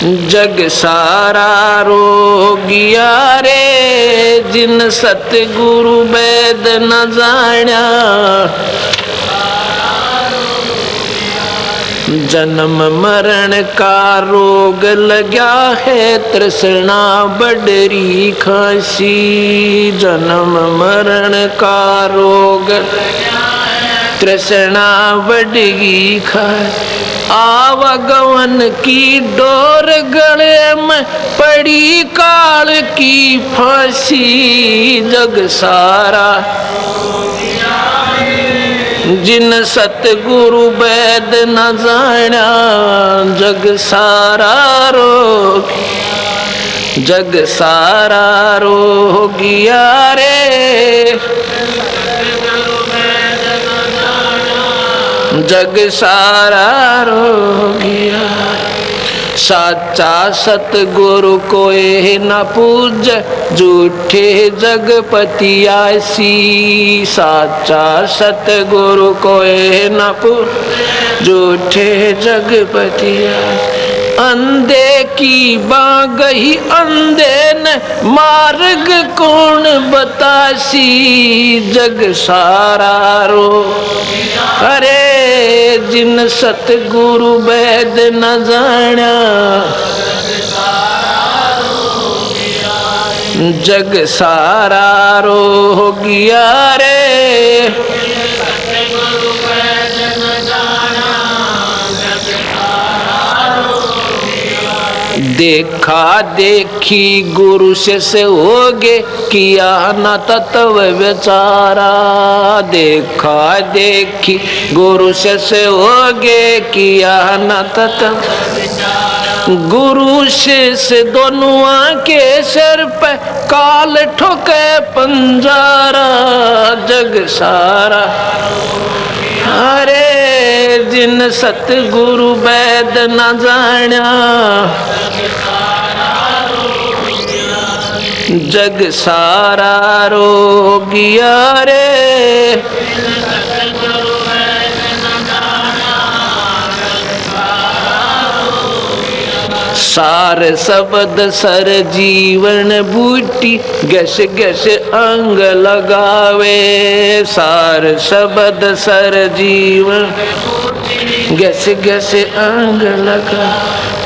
जग सारा रोगिया रे, जिन सतगुरु वेद न जाण्या। जन्म मरण का रोग लग्या है, तृष्णा बडरी खांसी। जन्म मरण का रोग, तृष्णा बडगी खांसी। आवागमन की डोर गले में पड़ी, काल की फांसी। जग सारा जिन सतगुरु वेद न जाण्या। जग सारा रोग, जग सारा रोगिया रे, जग सारा रोगिया। साचा सतगुरु कोई न पूज, झूठे जगपतियासी। साचा सतगुरु कोई न पूज, झूठे जगपतियासी। अंधे की बागही अंधे न मार्ग कौन बतासी। जग सारा रो, अरे जिन सतगुरु वेद न जाण्या। जग सारा रोगिया रे, देखा देखी गुरु से होगे, किया न तत्व विचारा। देखा देखी गुरु से होगे, किया न तत्व। गुरु शिष्य दोनों के सिर पे काल ठोके पंजारा। जग सारा, अरे जिन सतगुरु वेद न जाण्या। जग सारा रोगिया रे, सार शब्द सर जीवन बूटी, गस गस अंग लगावे। सार शब्द सर जीवन, गस गस अंग लगा।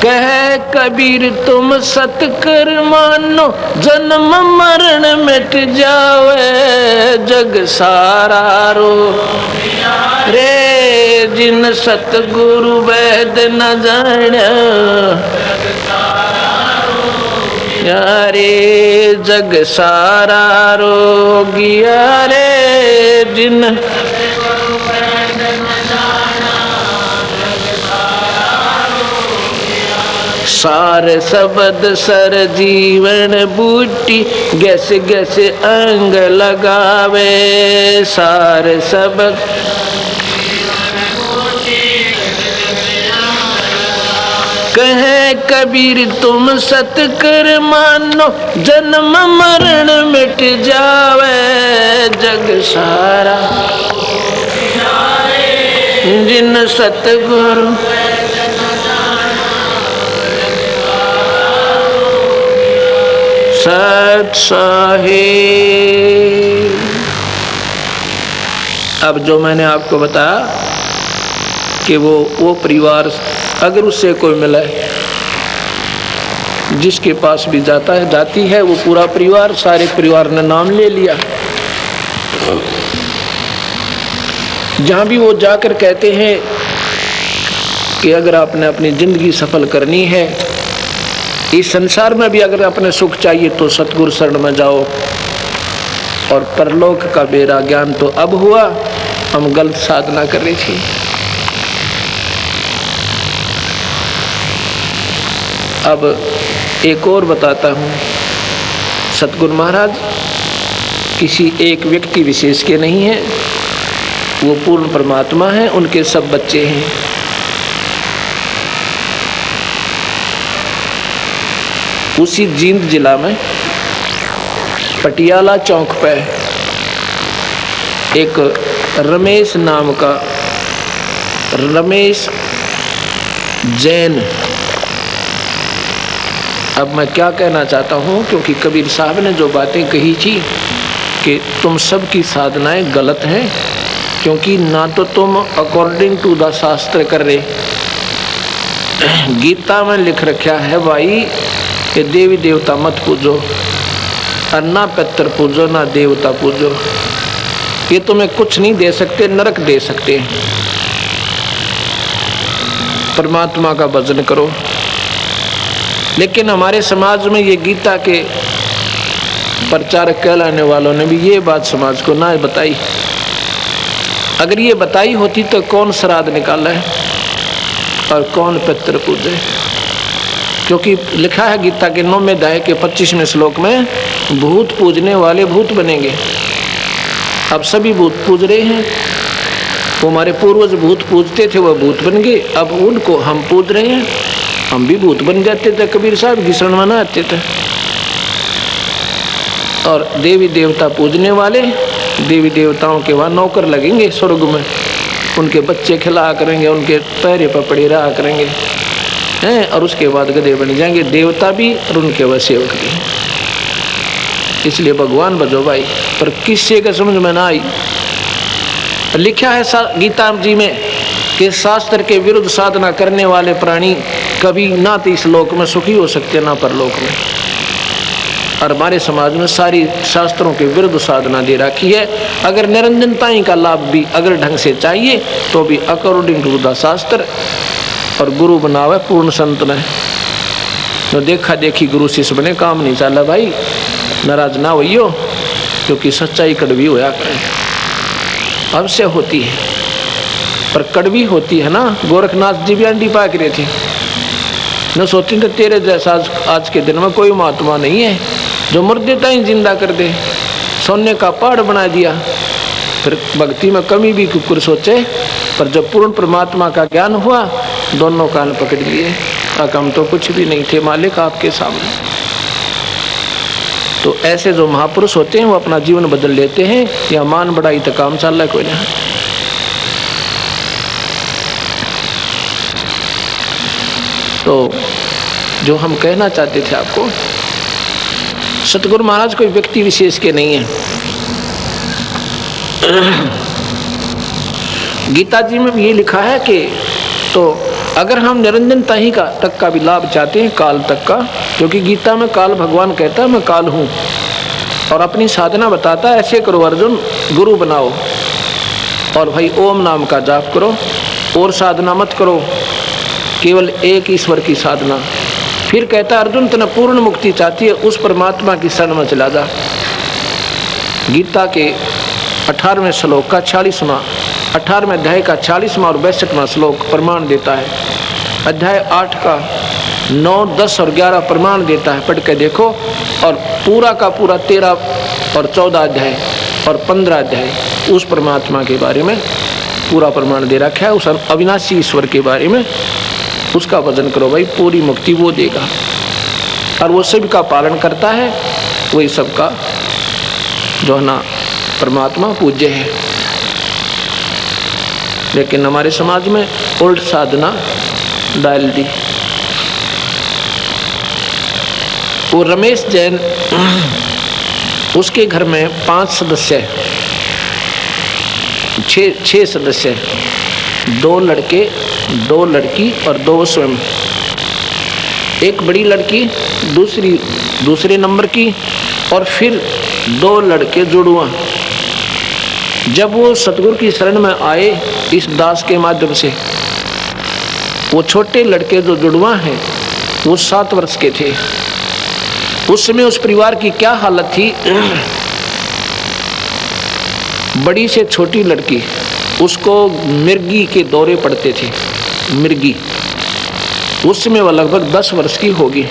कहे कबीर तुम सतकर मानो, जन्म मरण मिट जावे। जग सारा रो रे, जिन सतगुरु वेद न जाण्या। यारे जग सारा रोगिया रे, जिन सार शब्द सर जीवन बूटी, गस गस अंग लगावे। सार शब्द कहे कबीर तुम सतकर मानो, जन्म मरण मिट जावे। जग सारा जिन सतगुरु, सत साहिब। अब जो मैंने आपको बताया कि वो परिवार अगर उससे कोई मिला है, जिसके पास भी जाता है जाती है, वो पूरा परिवार, सारे परिवार ने नाम ले लिया। जहाँ भी वो जाकर कहते हैं कि अगर आपने अपनी जिंदगी सफल करनी है, इस संसार में भी अगर अपने सुख चाहिए तो सतगुरु शरण में जाओ। और परलोक का बेरा ज्ञान तो अब हुआ, हम गलत साधना कर रही थी। अब एक और बताता हूँ। सतगुरु महाराज किसी एक व्यक्ति विशेष के नहीं हैं, वो पूर्ण परमात्मा हैं, उनके सब बच्चे हैं। उसी जींद जिला में पटियाला चौक पे एक रमेश नाम का, रमेश जैन अब मैं क्या कहना चाहता हूँ, क्योंकि कबीर साहब ने जो बातें कही थी कि तुम सब की साधनाएं गलत हैं, क्योंकि ना तो तुम अकॉर्डिंग टू द शास्त्र कर रहे। गीता में लिख रखा है भाई कि देवी देवता मत पूजो, और ना पितर पूजो ना देवता पूजो, ये तुम्हें कुछ नहीं दे सकते, नरक दे सकते हैं। परमात्मा का भजन करो। लेकिन हमारे समाज में ये गीता के प्रचारक कहलाने वालों ने भी ये बात समाज को ना बताई। अगर ये बताई होती तो कौन श्राद्ध निकाला है और कौन पितर पूजे, क्योंकि लिखा है गीता के 9वें अध्याय के 25वें श्लोक में, भूत पूजने वाले भूत बनेंगे। अब सभी भूत पूज रहे हैं। वो हमारे पूर्वज भूत पूजते थे, वह भूत बन गए, अब उनको हम पूज रहे हैं, हम भी भूत बन जाते थे। कबीर साहब की शरण में ना आते थे। और देवी देवता पूजने वाले देवी देवताओं के वहाँ नौकर लगेंगे स्वर्ग में, उनके बच्चे खिला करेंगे, उनके पैरे पपड़े रहा करेंगे हैं, और उसके बाद गधे बन जाएंगे, देवता भी और उनके वह सेवक भी। इसलिए भगवान भजो भाई, पर किसी के समझ में ना आई। लिखा है गीता जी में कि शास्त्र के विरुद्ध साधना करने वाले प्राणी कभी ना तो इस लोक में सुखी हो सकते ना परलोक में। और हमारे समाज में सारी शास्त्रों के विरुद्ध साधना दे रखी है। अगर निरंजनताई का लाभ भी अगर ढंग से चाहिए तो भी अकॉर्डिंग टू द शास्त्र, और गुरु बनावे पूर्ण संत ने। तो देखा देखी गुरु शिष्य बने, काम नहीं चला भाई, नाराज ना होइयो, क्योंकि सच्चाई कड़वी होया करे, अवश्य होती है, पर कड़वी होती है ना। गोरखनाथ जी भी अंडी पाक रहे थे, न सोचते थे तेरे जैसा आज के दिन में कोई महात्मा नहीं है जो मुर्दे ताई जिंदा कर दे, सोने का पहाड़ बना दिया। फिर भक्ति में कमी भी कुकुर सोचे, पर जब पूर्ण परमात्मा का ज्ञान हुआ, दोनों कान पकड़ लिए, हम तो कुछ भी नहीं थे मालिक आपके सामने। तो ऐसे जो महापुरुष होते हैं वो अपना जीवन बदल लेते हैं, या मान बढ़ाई तो काम चल रहा है कोई नहीं। तो जो हम कहना चाहते थे आपको, सतगुरु महाराज कोई व्यक्ति विशेष के नहीं है। गीता जी में भी ये लिखा है कि तो अगर हम निरंजनता ही का तक का भी लाभ चाहते हैं, काल तक का, क्योंकि गीता में काल भगवान कहता है मैं काल हूँ, और अपनी साधना बताता है ऐसे करो अर्जुन, गुरु बनाओ और भाई ओम नाम का जाप करो, और साधना मत करो, केवल एक ईश्वर की साधना। फिर कहता अर्जुन तने पूर्ण मुक्ति चाहती है, उस परमात्मा की शरण में चला जा। गीता के 18वें श्लोक का 40वां 18वें अध्याय का 40वां और 62वां श्लोक प्रमाण देता है। अध्याय 8 का 9, 10 और 11 प्रमाण देता है, पढ़ के देखो। और पूरा का पूरा 13 और 14 अध्याय और 15 अध्याय उस परमात्मा के बारे में पूरा प्रमाण दे रखा है, उस अविनाशी ईश्वर के बारे में। उसका भजन करो भाई, पूरी मुक्ति वो देगा, और वो सबका पालन करता है, वही सबका जो है ना परमात्मा पूज्य है। लेकिन हमारे समाज में उल्ट साधना डाल दी। वो रमेश जैन, उसके घर में 5 सदस्य है, 6 सदस्य है, 2 लड़के 2 लड़की और 2 स्वयं। एक बड़ी लड़की, दूसरे नंबर की, और फिर 2 लड़के जुड़वा। जब वो सतगुरु की शरण में आए इस दास के माध्यम से, वो छोटे लड़के जो जुड़वा हैं वो 7 वर्ष के थे। उस समय उस परिवार की क्या हालत थी, बड़ी से छोटी लड़की, उसको मिर्गी के दौरे पड़ते थे। मिर्गी, उस समय वह लगभग 10 वर्ष की होगी।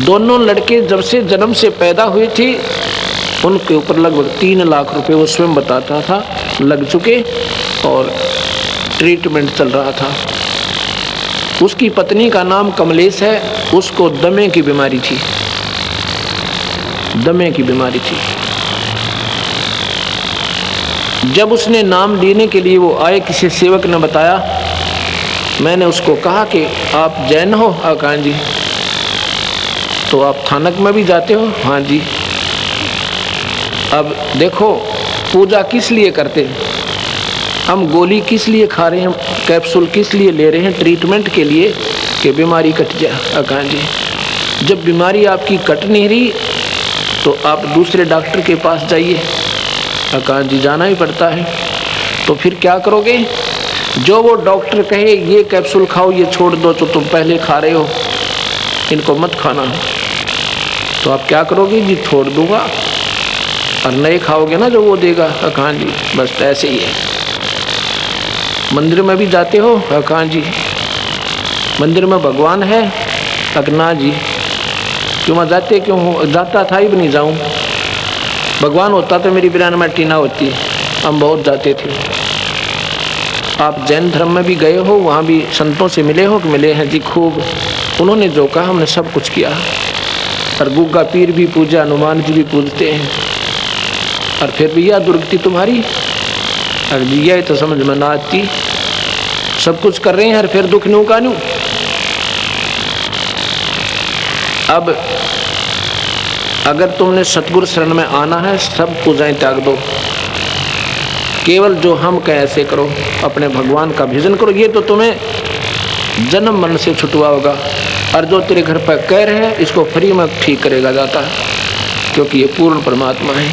दोनों लड़के जब से जन्म से पैदा हुए थे, उनके ऊपर लगभग 3 लाख रुपए वो स्वयं बताता था लग चुके, और ट्रीटमेंट चल रहा था। उसकी पत्नी का नाम कमलेश है, उसको दमे की बीमारी थी, दमे की बीमारी थी। जब उसने नाम लेने के लिए वो आए, किसी सेवक ने बताया, मैंने उसको कहा कि आप जैन हो? कहा जी। तो आप थानक में भी जाते हो? हाँ जी। अब देखो, पूजा किस लिए करते हैं? हम गोली किस लिए खा रहे हैं, कैप्सूल किस लिए ले रहे हैं? ट्रीटमेंट के लिए कि बीमारी कट जाए। अकान जी, जब बीमारी आपकी कट नहीं रही तो आप दूसरे डॉक्टर के पास जाइए। अकान जी, जाना ही पड़ता है। तो फिर क्या करोगे? जो वो डॉक्टर कहे ये कैप्सूल खाओ, ये छोड़ दो, तो तुम पहले खा रहे हो, इनको मत खाना, तो आप क्या करोगे जी? छोड़ दूंगा और नए खाओगे ना जो वो देगा। अकान जी, बस ऐसे ही है। मंदिर में भी जाते हो? अकान जी, मंदिर में भगवान है? अकना जी, क्यों मैं जाते क्यों हो? जाता था ही भी नहीं जाऊं। भगवान होता तो मेरी बिरान मट्टी ना होती, हम बहुत जाते थे। आप जैन धर्म में भी गए हो, वहाँ भी संतों से मिले हो? कि मिले हैं जी खूब। उन्होंने जो कहा हमने सब कुछ किया। और गुग्गा पीर भी पूजा, हनुमान जी भी पूजते हैं। और फिर भी यह दुर्गति तुम्हारी, और भैया तो समझ में ना आती। सब कुछ कर रहे हैं और फिर दुख न्यू का न्यू। अब अगर तुमने सतगुरु शरण में आना है, सब पूजाएं त्याग दो, केवल जो हम कहें ऐसे करो, अपने भगवान का भजन करो। ये तो तुम्हें जन्म मन से छुटवा होगा। और जो तेरे घर पर कह रहे हैं, इसको फ्री में ठीक करेगा जाता है, क्योंकि ये पूर्ण परमात्मा है।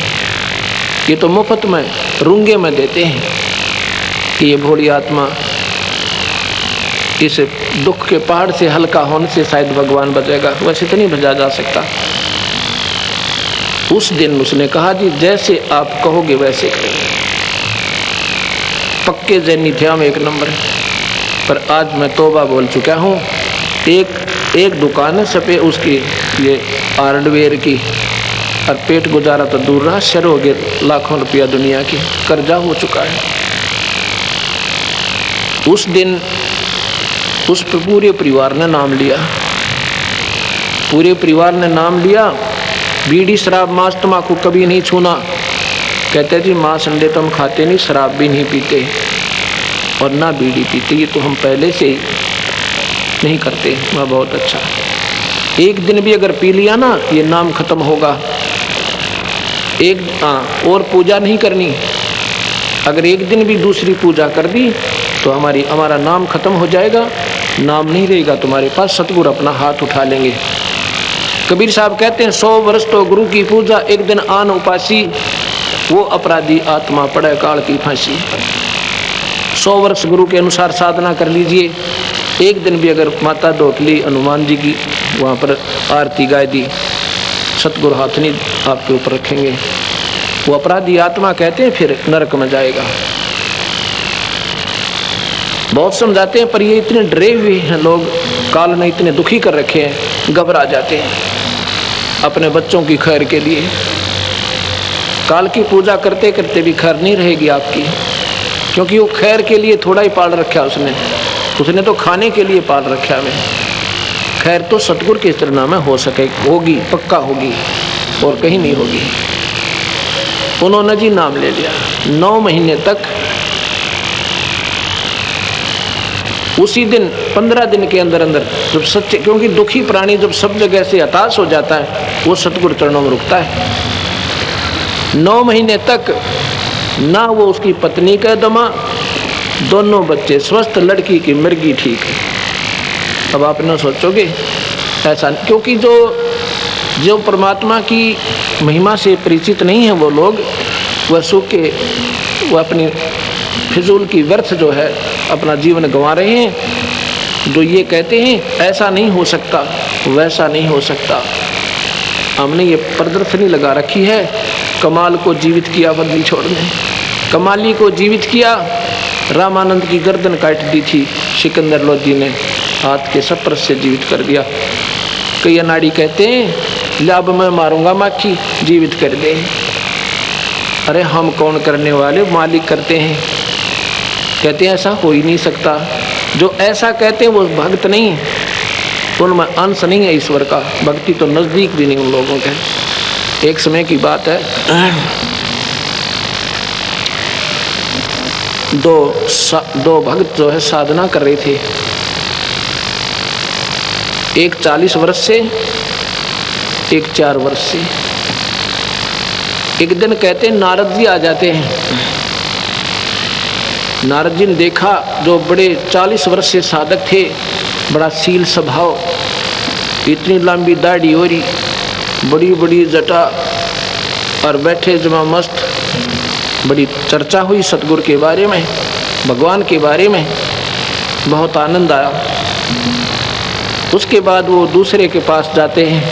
ये तो मुफ्त में रूंगे में देते हैं कि ये भोली आत्मा इस दुख के पहाड़ से हल्का होने से शायद भगवान बचेगा। वैसे तो नहीं भजा जा सकता। उस दिन उसने कहा जी जैसे आप कहोगे वैसे करेंगे। पक्के जैनी थे हम, एक नंबर। पर आज मैं तौबा बोल चुका हूँ। एक दुकान है सपे उसकी, ये हार्डवेयर की, और पेट गुजारा तो दूर रहा, शर हो गए लाखों रुपया दुनिया की, कर्जा हो चुका है। उस दिन उस पर पूरे परिवार ने नाम लिया, पूरे परिवार ने नाम लिया। बीड़ी शराब मांस तम्बाकू कभी नहीं छूना। कहते जी मांस अंडे तो हम खाते नहीं, शराब भी नहीं पीते और ना बीड़ी पीते, ये तो हम पहले से ही नहीं करते। वह बहुत अच्छा। एक दिन भी अगर पी लिया ना, ये नाम खत्म होगा। और पूजा नहीं करनी। अगर एक दिन भी दूसरी पूजा कर दी तो हमारा नाम खत्म हो जाएगा, नाम नहीं रहेगा तुम्हारे पास। सतगुरु अपना हाथ उठा लेंगे। कबीर साहब कहते हैं 100 वर्ष तो गुरु की पूजा, एक दिन आन उपासी, वो अपराधी आत्मा पड़े काल की फांसी। 100 वर्ष गुरु के अनुसार साधना कर लीजिए। एक दिन भी अगर माता डोटली हनुमान जी की वहाँ पर आरती गाय दी, सतगुरु हाथ नहीं आपके ऊपर रखेंगे। वो अपराधी आत्मा कहते हैं फिर नरक में जाएगा। बहुत समझाते हैं, पर ये इतने डरे हुए हैं लोग, काल ने इतने दुखी कर रखे हैं, घबरा जाते हैं अपने बच्चों की खैर के लिए। काल की पूजा करते करते भी खैर नहीं रहेगी आपकी, क्योंकि वो खैर के लिए थोड़ा ही पाल रखा उसने तो खाने के लिए पाल रखा है। खैर तो सतगुरु के चरणों में हो सके, होगी, पक्का होगी, और कहीं नहीं होगी। उन्होंने जी नाम ले लिया। 9 महीने तक, उसी दिन 15 दिन के अंदर अंदर जब सच्चे, क्योंकि दुखी प्राणी जब सब जगह से हताश हो जाता है, वो सतगुरु चरणों में रुकता है। 9 महीने तक ना वो उसकी पत्नी का दमा, दोनों बच्चे स्वस्थ, लड़की की मिर्गी ठीक है। अब आप न सोचोगे ऐसा, क्योंकि जो परमात्मा की महिमा से परिचित नहीं है वो लोग, वह सूखे, वो अपनी फिजूल की व्यर्थ जो है अपना जीवन गंवा रहे हैं। जो ये कहते हैं ऐसा नहीं हो सकता, वैसा नहीं हो सकता, हमने ये प्रदर्शनी लगा रखी है। कमाल को जीवित किया बंदी छोड़ने, कमाली को जीवित किया। रामानंद की गर्दन काट दी थी सिकंदर लोधी ने, हाथ के सपर से जीवित कर दिया। कई अनाड़ी कहते हैं लाभ मैं मारूंगा माखी, जीवित कर दे। अरे हम कौन करने वाले, मालिक करते हैं। कहते हैं ऐसा हो ही नहीं सकता। जो ऐसा कहते हैं वो भक्त नहीं है, उनमें अंश नहीं है ईश्वर का। भक्ति तो नजदीक भी नहीं उन लोगों के। एक समय की बात है, दो भक्त जो है साधना कर रहे थे। एक 40 वर्ष से, एक 4 वर्ष से। एक दिन कहते हैं नारद जी आ जाते हैं। नारद जी ने देखा जो बड़े 40 वर्ष से साधक थे, बड़ा शील स्वभाव, इतनी लंबी दाढ़ी हो रही, बड़ी बड़ी जटा, और बैठे जमा मस्त। बड़ी चर्चा हुई सतगुरु के बारे में, भगवान के बारे में, बहुत आनंद आया। उसके बाद वो दूसरे के पास जाते हैं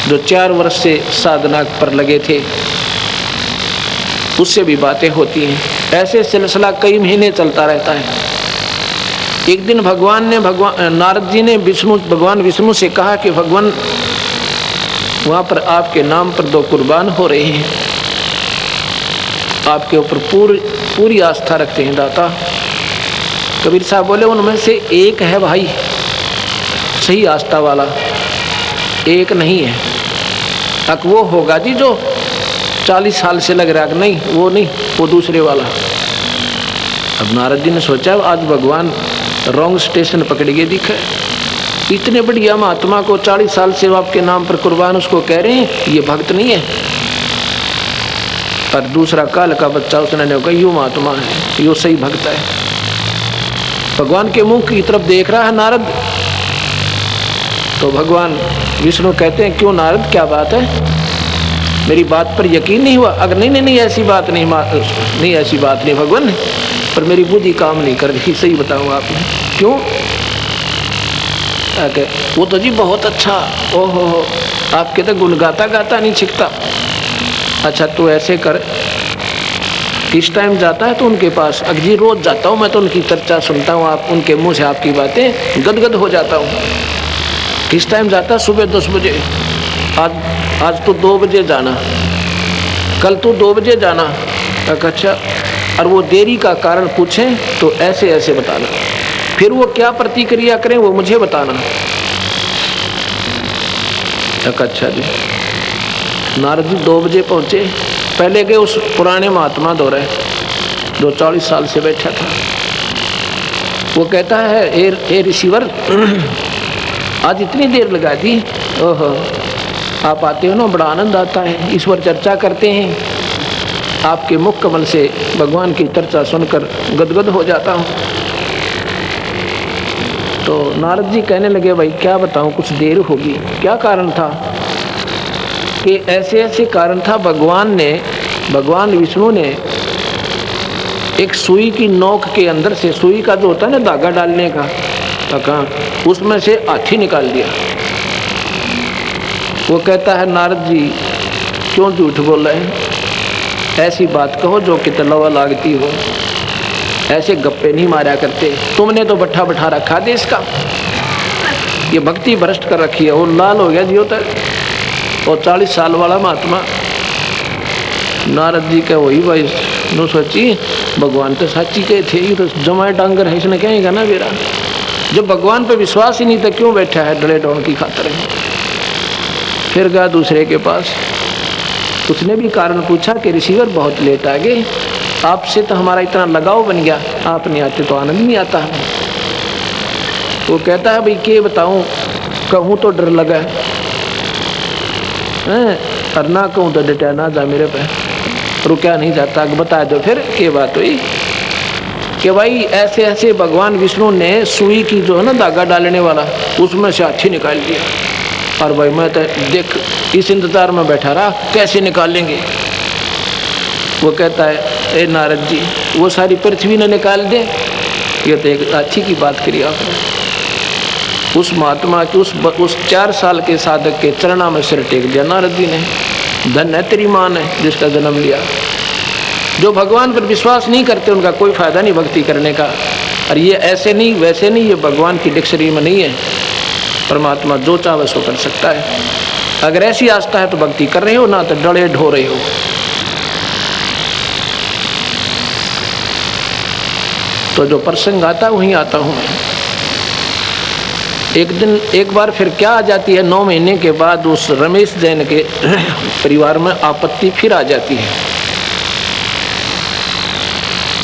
जो 4 वर्ष से साधना पर लगे थे, उससे भी बातें होती हैं। ऐसे सिलसिला कई महीने चलता रहता है। एक दिन नारद जी ने भगवान विष्णु से कहा कि भगवान वहाँ पर आपके नाम पर 2 कुर्बान हो रहे हैं, आपके ऊपर पूरी आस्था रखते हैं दाता। कबीर साहब बोले उनमें से एक है भाई सही आस्था वाला, एक नहीं है। अब वो होगा जी जो 40 साल से लग रहा है, नहीं वो नहीं, वो दूसरे वाला। अब नारद जी ने सोचा आज भगवान रॉन्ग स्टेशन पकड़ के दिखे, इतने बढ़िया महात्मा को 40 साल से आपके नाम पर कुर्बान उसको कह रहे हैं, ये भक्त नहीं है। और दूसरा काल का बच्चा उसने कहा यो महात्मा है, यो सही भक्त है। भगवान के मुंह की तरफ देख रहा है नारद। तो भगवान विष्णु कहते हैं क्यों नारद, क्या बात है, मेरी बात पर यकीन नहीं हुआ? अगर नहीं ऐसी बात नहीं ऐसी बात नहीं भगवान, पर मेरी बुद्धि काम नहीं कर रही, सही बताऊँ आपने। क्यों? वो तो जी बहुत अच्छा, ओहो आपके तो गुण गाता नहीं छिकता। अच्छा तो ऐसे कर, किस टाइम जाता है तो उनके पास? अगर जी रोज जाता हूँ मैं, तो उनकी चर्चा सुनता हूँ, आप उनके मुंह से आपकी बातें गदगद हो जाता हूँ। किस टाइम जाता है? सुबह 10 बजे। आज तो 2 बजे जाना, कल तो 2 बजे जाना। अच्छा, और वो देरी का कारण पूछें तो ऐसे ऐसे बताना, फिर वो क्या प्रतिक्रिया करें वो मुझे बताना। अच्छा जी। नारद जी 2 बजे पहुँचे। पहले गए उस पुराने महात्मा दौरे जो 40 साल से बैठा था। वो कहता है ए रिसीवर, आज इतनी देर लगा दी? ओहो, आप आते हो ना, बड़ा आनंद आता है, ईश्वर चर्चा करते हैं, आपके मुख कमल से भगवान की चर्चा सुनकर गदगद हो जाता हूँ। तो नारद जी कहने लगे भाई क्या बताऊँ, कुछ देर होगी। क्या कारण था? कि ऐसे ऐसे कारण था, भगवान विष्णु ने एक सुई की नोक के अंदर से, सुई का जो होता है ना धागा डालने का कहाँ, उसमें से हाथी निकाल दिया। वो कहता है नारद जी क्यों झूठ बोल रहे हैं, ऐसी बात कहो जो कि तलवा लागती हो, ऐसे गप्पे नहीं मारा करते, तुमने तो बैठा रखा देश का, ये भक्ति भ्रष्ट कर रखी है। वो लाल हो गया जियो तक, और 40 साल वाला महात्मा। नारद जी का वही भाई नो सोची भगवान तो साची के थे, ये तो जमाए डांगर है, इसने कहेगा ना मेरा, जब भगवान पे विश्वास ही नहीं था क्यों बैठा है डले डोन की खातर। फिर गया दूसरे के पास, उसने भी कारण पूछा कि रिसीवर बहुत लेट आ गए, आपसे तो हमारा इतना लगाव बन गया, आप नहीं आते तो आनंद नहीं आता है। वो कहता है भाई क्या बताऊं, कहूँ तो डर लगा है, और ना कहूँ तो डटा ना जा मेरे पे, रुका नहीं जाता। बता दो फिर क्या बात हुई? कि भाई ऐसे ऐसे भगवान विष्णु ने सुई की जो है ना धागा डालने वाला, उसमें से हाथी निकाल दिया। और भाई मैं तो देख इस इंतजार में बैठा रहा, कैसे निकालेंगे। वो कहता है ए नारद जी, वो सारी पृथ्वी ने निकाल दे, ये तो एक अच्छी की बात करी आपने। उस महात्मा की उस 4 साल के साधक के चरणा में सिर टेक दिया नारद जी ने। धन है तेरी माँ ने जिसका जन्म लिया। जो भगवान पर विश्वास नहीं करते उनका कोई फायदा नहीं भक्ति करने का। और ये ऐसे नहीं वैसे नहीं, ये भगवान की डिक्शनरी में नहीं है। परमात्मा जो चाहे सो कर सकता है। अगर ऐसी आस्था है तो भक्ति कर रहे हो, ना तो डरे ढो रहे हो। तो जो प्रसंग आता है वहीं आता हूँ मैं। एक बार फिर क्या आ जाती है, 9 महीने के बाद उस रमेश जैन के परिवार में आपत्ति फिर आ जाती है।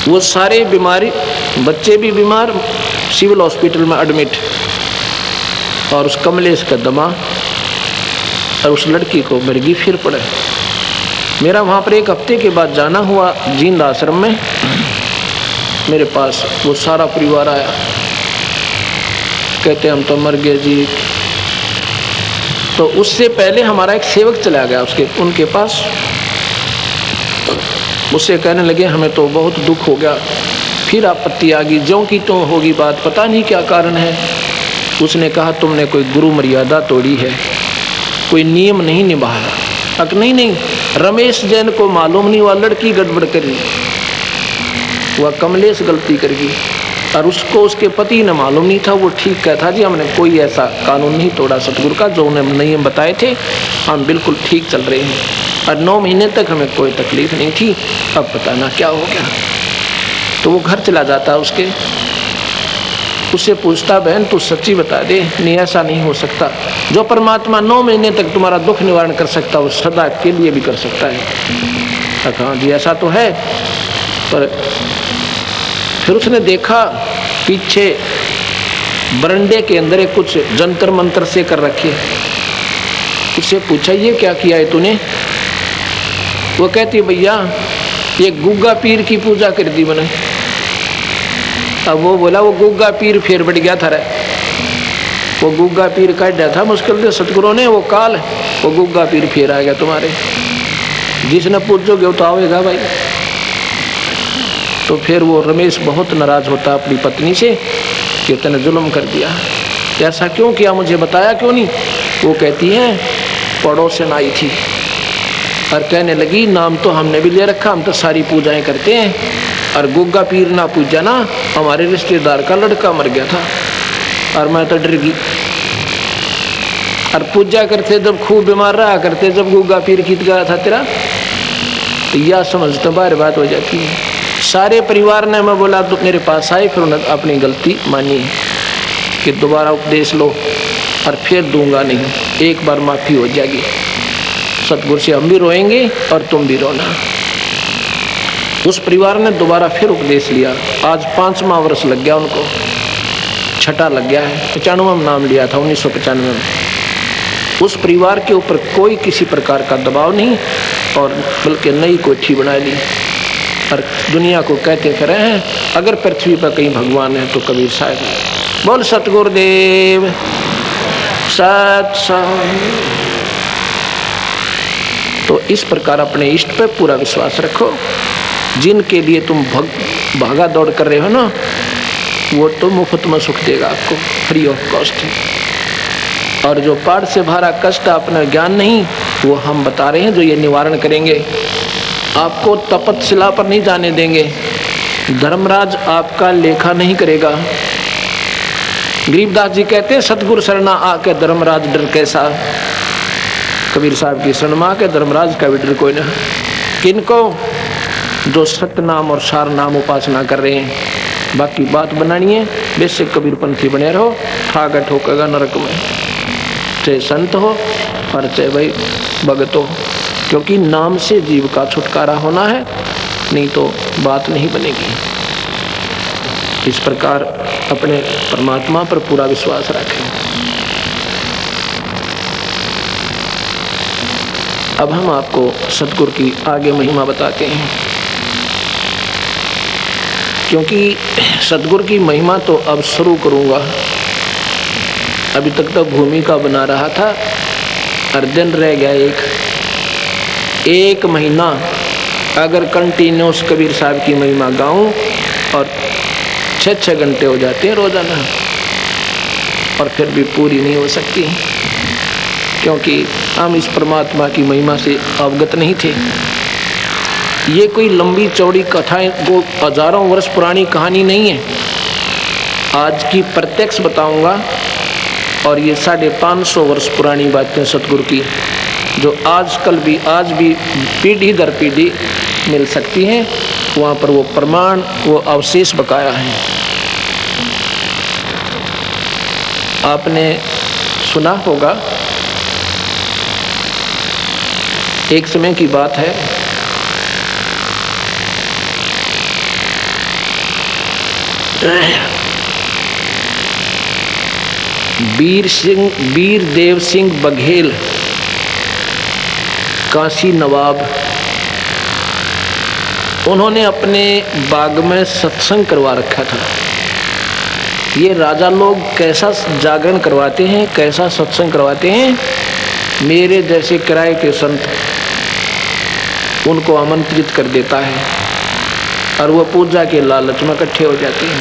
वो सारे बीमारी, बच्चे भी बीमार, सिविल हॉस्पिटल में एडमिट, और उस कमलेश का दमा और उस लड़की को मिर्गी फिर पड़े। मेरा वहाँ पर 1 हफ्ते के बाद जाना हुआ जींद आश्रम में। मेरे पास वो सारा परिवार आया, कहते हम तो मर गए जी। तो उससे पहले हमारा एक सेवक चला गया उनके पास। उससे कहने लगे हमें तो बहुत दुख हो गया। फिर आपत्ति आ गई, ज्यों की तो होगी बात, पता नहीं क्या कारण है। उसने कहा तुमने कोई गुरु मर्यादा तोड़ी है, कोई नियम नहीं निभाया। अक नहीं, रमेश जैन को मालूम नहीं, वह लड़की गड़बड़ करी, वह कमलेश गलती कर गई। और उसको उसके पति ने मालूम नहीं था। वो ठीक कहता जी हमने कोई ऐसा कानून नहीं तोड़ा सतगुरु का, जो उन्हें नियम बताए थे हम बिल्कुल ठीक चल रहे हैं। और 9 महीने तक हमें कोई तकलीफ नहीं थी। अब पता ना क्या हो गया। तो वो घर चला जाता उससे पूछता बहन तू सच्ची बता दे, नहीं ऐसा नहीं हो सकता। जो परमात्मा 9 महीने तक तुम्हारा दुख निवारण कर सकता वो सदा के लिए भी कर सकता है। कहा जी ऐसा तो है। पर फिर उसने देखा पीछे बरंडे के अंदर एक कुछ जंतर मंत्र से कर रखे। उससे पूछा ये क्या किया है तूने? वो कहती भैया ये गुग्गा पीर की पूजा कर दी मैंने। अब वो बोला वो गुग्गा पीर फिर बढ़ गया था। वो गुग्गा पीर काट दिया था मुश्किल से सतगुरु ने, वो काल वो गुग्गा पीर फिर आ गया तुम्हारे। जिसने पूछोगे वो तो आवेगा भाई। तो फिर वो रमेश बहुत नाराज होता अपनी पत्नी से कि तूने जुल्म कर दिया, ऐसा क्यों किया, मुझे बताया क्यों नहीं? वो कहती है पड़ोसन आई थी और कहने लगी नाम तो हमने भी ले रखा, हम तो सारी पूजाएं करते हैं, और गुग्गा पीर ना पूजा ना, हमारे रिश्तेदार का लड़का मर गया था और मैं तो डर गई। और पूजा करते जब खूब बीमार रहा करते, जब गुग्गा पीर गीत गया था तेरा, तो यह समझते बार बात हो जाती है। सारे परिवार ने, मैं बोला तो मेरे पास आए, फिर उन्होंने अपनी गलती मानी कि दोबारा उपदेश लो और फिर दूंगा नहीं, एक बार माफ़ी हो जाएगी। सतगुरु से हम भी रोएंगे और तुम भी रोना। उस परिवार ने दोबारा फिर उपदेश लिया। आज 5वां वर्ष लग गया उनको, 6ठा लग गया है। 95 में नाम लिया था 1995 में। उस परिवार के ऊपर कोई किसी प्रकार का दबाव नहीं, और बल्कि नई कोठी बना ली और दुनिया को कहते फिर हैं अगर पृथ्वी पर कहीं भगवान है तो कबीर साहब। बोल सतगुरुदेव सत्संग। तो इस प्रकार अपने इष्ट पे पूरा विश्वास रखो। जिनके लिए तुम भागा दौड़ कर रहे हो ना, वो तो मुफ्त में सुख देगा आपको, फ्री ऑफ कॉस्ट। और जो पार से भरा कष्ट अपना ज्ञान नहीं, वो हम बता रहे हैं जो ये निवारण करेंगे। आपको तपस्या पर नहीं जाने देंगे, धर्मराज आपका लेखा नहीं करेगा। गरीबदास जी कहते हैं सतगुरु शरणा आके धर्मराज डर कैसा। कबीर साहब की शरण में आके धर्मराज का भी डर कोई ना। किनको? जो सत्य नाम और सार नाम उपासना कर रहे हैं। बाकी बात बनानी है, बेशक कबीर पंथी बने रहो, ठागा ठोकेगा नरक में, चाहे संत हो और चाहे भाई भगत हो, क्योंकि नाम से जीव का छुटकारा होना है, नहीं तो बात नहीं बनेगी। इस प्रकार अपने परमात्मा पर पूरा विश्वास रखें। अब हम आपको सतगुरु की आगे महिमा बताते हैं, क्योंकि सतगुरु की महिमा तो अब शुरू करूँगा। अभी तक तो भूमिका बना रहा था और दिन रह गया एक महीना अगर कंटिन्यूस कबीर साहब की महिमा गाऊं और 6 घंटे हो जाते हैं रोजाना, और फिर भी पूरी नहीं हो सकती, क्योंकि हम इस परमात्मा की महिमा से अवगत नहीं थे। ये कोई लंबी चौड़ी कथाएं, वो हजारों वर्ष पुरानी कहानी नहीं है। आज की प्रत्यक्ष बताऊंगा, और ये 550 वर्ष पुरानी बातें सतगुरु की, जो आज भी पीढ़ी दर पीढ़ी मिल सकती हैं। वहाँ पर वो प्रमाण, वो अवशेष बकाया है। आपने सुना होगा, एक समय की बात है, वीर देव सिंह बघेल काशी नवाब, उन्होंने अपने बाग में सत्संग करवा रखा था। ये राजा लोग कैसा जागरण करवाते हैं, कैसा सत्संग करवाते हैं। मेरे जैसे किराए के संत उनको आमंत्रित कर देता है और वो पूजा के लालच में इकट्ठे हो जाते हैं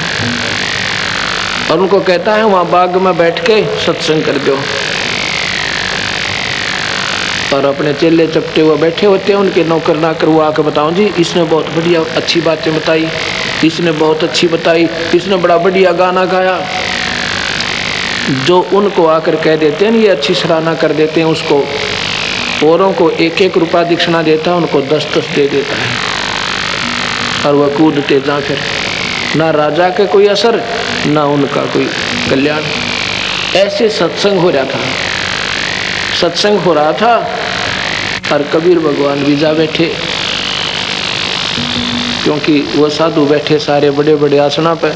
और उनको कहता है वहाँ बाग में बैठ के सत्संग कर दो। और अपने चेले चपटे हुए बैठे होते हैं, उनके नौकर नाकर वो आकर बताओ जी इसने बहुत बढ़िया अच्छी बातें बताई, इसने बहुत अच्छी बताई, इसने बड़ा बढ़िया गाना गाया। जो उनको आकर कह देते हैं ये अच्छी सराहना कर देते हैं, उसको औरों को 1-1 रुपया दक्षिणा देता है, उनको 10-10 दे देता है और वह कूदते जा। फिर ना राजा के कोई असर ना उनका कोई कल्याण। ऐसे सत्संग हो रहा था, सत्संग हो रहा था और कबीर भगवान भी जा बैठे, क्योंकि वो साधु बैठे सारे बड़े बड़े आसना पे,